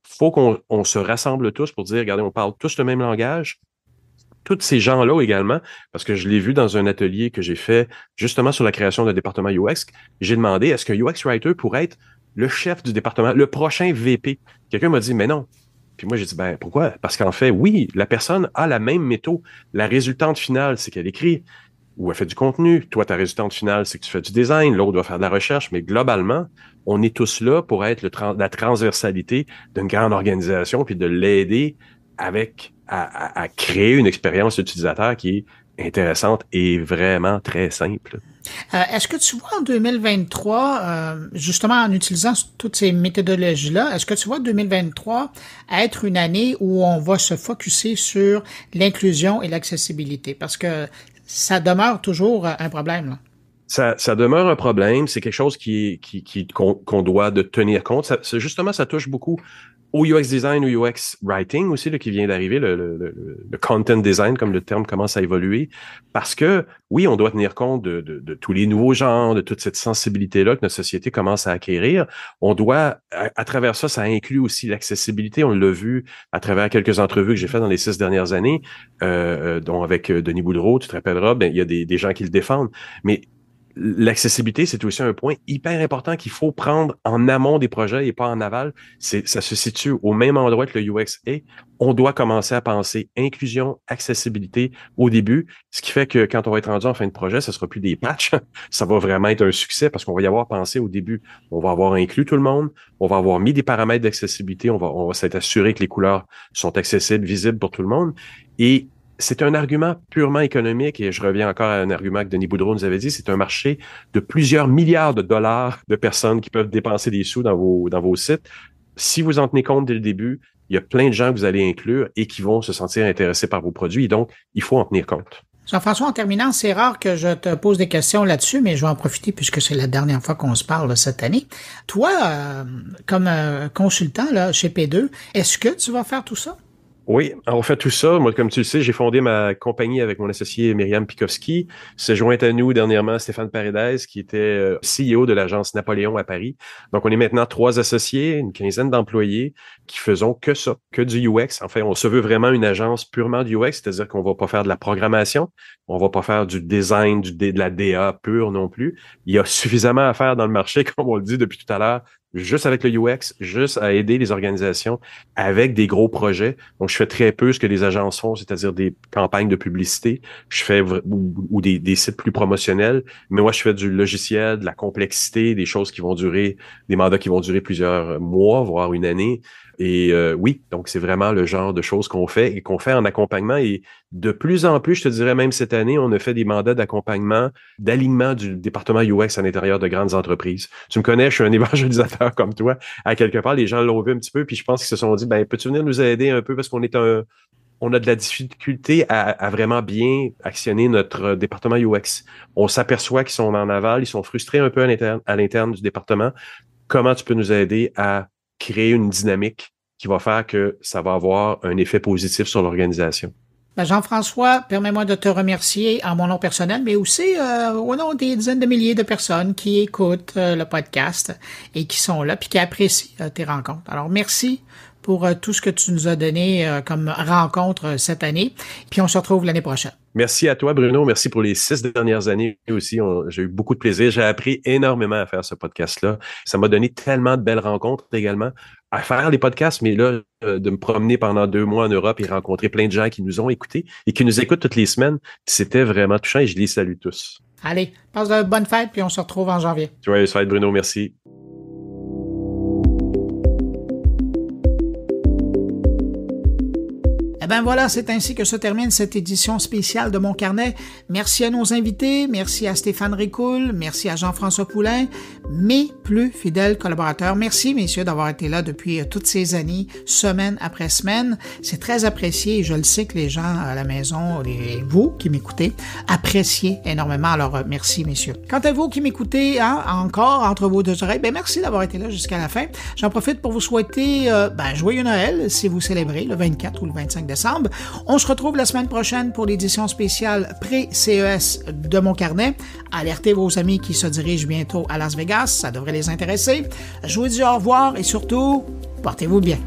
Il faut qu'on se rassemble tous pour dire, regardez, on parle tous le même langage. Tous ces gens-là également, parce que je l'ai vu dans un atelier que j'ai fait justement sur la création d'un département UX, j'ai demandé, est-ce qu'un UX writer pourrait être le chef du département, le prochain VP? Quelqu'un m'a dit, mais non. Puis moi, j'ai dit, ben pourquoi? Parce qu'en fait, oui, la personne a la même méthode. La résultante finale, c'est qu'elle écrit ou elle fait du contenu. Toi, ta résultante finale, c'est que tu fais du design. L'autre doit faire de la recherche. Mais globalement, on est tous là pour être la transversalité d'une grande organisation puis de l'aider à créer une expérience utilisateur qui est intéressante et vraiment très simple. Est-ce que tu vois en 2023, justement en utilisant toutes ces méthodologies-là, est-ce que tu vois 2023 être une année où on va se focusser sur l'inclusion et l'accessibilité? Parce que ça demeure toujours un problème, là. Ça demeure un problème. C'est quelque chose qu'on doit de tenir compte. Justement, ça touche beaucoup au UX design ou UX writing aussi, là, qui vient d'arriver, le content design, comme le terme commence à évoluer. Parce que, oui, on doit tenir compte de tous les nouveaux genres, de toute cette sensibilité-là que notre société commence à acquérir. On doit, à travers ça, ça inclut aussi l'accessibilité. On l'a vu à travers quelques entrevues que j'ai faites dans les 6 dernières années, dont avec Denis Boudreau, tu te rappelleras, ben, il y a des gens qui le défendent. Mais l'accessibilité, c'est aussi un point hyper important qu'il faut prendre en amont des projets et pas en aval. Ça se situe au même endroit que le UX est. On doit commencer à penser inclusion, accessibilité au début, ce qui fait que quand on va être rendu en fin de projet, ça sera plus des patchs. Ça va vraiment être un succès parce qu'on va y avoir pensé au début. On va avoir inclus tout le monde. On va avoir mis des paramètres d'accessibilité. On va s'être assuré que les couleurs sont accessibles, visibles pour tout le monde. Et c'est un argument purement économique et je reviens encore à un argument que Denis Boudreau nous avait dit, c'est un marché de plusieurs milliards de dollars de personnes qui peuvent dépenser des sous dans vos sites. Si vous en tenez compte dès le début, il y a plein de gens que vous allez inclure et qui vont se sentir intéressés par vos produits. Donc, il faut en tenir compte. Jean-François, en terminant, c'est rare que je te pose des questions là-dessus, mais je vais en profiter puisque c'est la dernière fois qu'on se parle cette année. Toi, comme consultant là, chez P2, est-ce que tu vas faire tout ça? Oui, on fait tout ça. Moi, comme tu le sais, j'ai fondé ma compagnie avec mon associé Myriam Pikowski. Se joint à nous dernièrement Stéphane Paredes, qui était CEO de l'agence Napoléon à Paris. Donc, on est maintenant 3 associés, une quinzaine d'employés qui faisons que ça, que du UX. En fait, on se veut vraiment une agence purement du UX, c'est-à-dire qu'on va pas faire de la programmation, on va pas faire du design, de la DA pure non plus. Il y a suffisamment à faire dans le marché, comme on le dit depuis tout à l'heure, juste avec le UX, juste à aider les organisations avec des gros projets. Donc, je fais très peu ce que les agences font, c'est-à-dire des campagnes de publicité. Je fais ou des sites plus promotionnels. Mais moi, je fais du logiciel, de la complexité, des choses qui vont durer, des mandats qui vont durer plusieurs mois, voire une année. Et oui, donc c'est vraiment le genre de choses qu'on fait et qu'on fait en accompagnement. Et de plus en plus, je te dirais même cette année, on a fait des mandats d'accompagnement, d'alignement du département UX à l'intérieur de grandes entreprises. Tu me connais, je suis un évangélisateur comme toi. À quelque part, les gens l'ont vu un petit peu, puis je pense qu'ils se sont dit, ben, peux-tu venir nous aider un peu parce qu'on est on a de la difficulté à vraiment bien actionner notre département UX. On s'aperçoit qu'ils sont en aval, ils sont frustrés un peu à l'interne du département. Comment tu peux nous aider à créer une dynamique qui va faire que ça va avoir un effet positif sur l'organisation? Ben Jean-François, permets-moi de te remercier en mon nom personnel, mais aussi au nom des dizaines de milliers de personnes qui écoutent le podcast et qui sont là puis qui apprécient tes rencontres. Alors, merci pour tout ce que tu nous as donné comme rencontre cette année. Puis on se retrouve l'année prochaine. Merci à toi, Bruno. Merci pour les 6 dernières années aussi. J'ai eu beaucoup de plaisir. J'ai appris énormément à faire ce podcast-là. Ça m'a donné tellement de belles rencontres également à faire les podcasts, mais là, de me promener pendant 2 mois en Europe et rencontrer plein de gens qui nous ont écoutés et qui nous écoutent toutes les semaines, c'était vraiment touchant et je les salue tous. Allez, passe de bonnes fêtes puis on se retrouve en janvier. Joyeuse fête, Bruno. Merci. Eh Ben voilà, c'est ainsi que se termine cette édition spéciale de Mon Carnet. Merci à nos invités, merci à Stéphane Ricoul, merci à Jean-François Poulain, mes plus fidèles collaborateurs. Merci, messieurs, d'avoir été là depuis toutes ces années, semaine après semaine. C'est très apprécié et je le sais que les gens à la maison, vous qui m'écoutez, appréciez énormément. Alors, merci, messieurs. Quant à vous qui m'écoutez encore entre vos deux oreilles, ben merci d'avoir été là jusqu'à la fin. J'en profite pour vous souhaiter joyeux Noël si vous célébrez le 24 ou le 25 décembre. On se retrouve la semaine prochaine pour l'édition spéciale pré-CES de Mon Carnet. Alertez vos amis qui se dirigent bientôt à Las Vegas, ça devrait les intéresser. Je vous dis au revoir et surtout, portez-vous bien.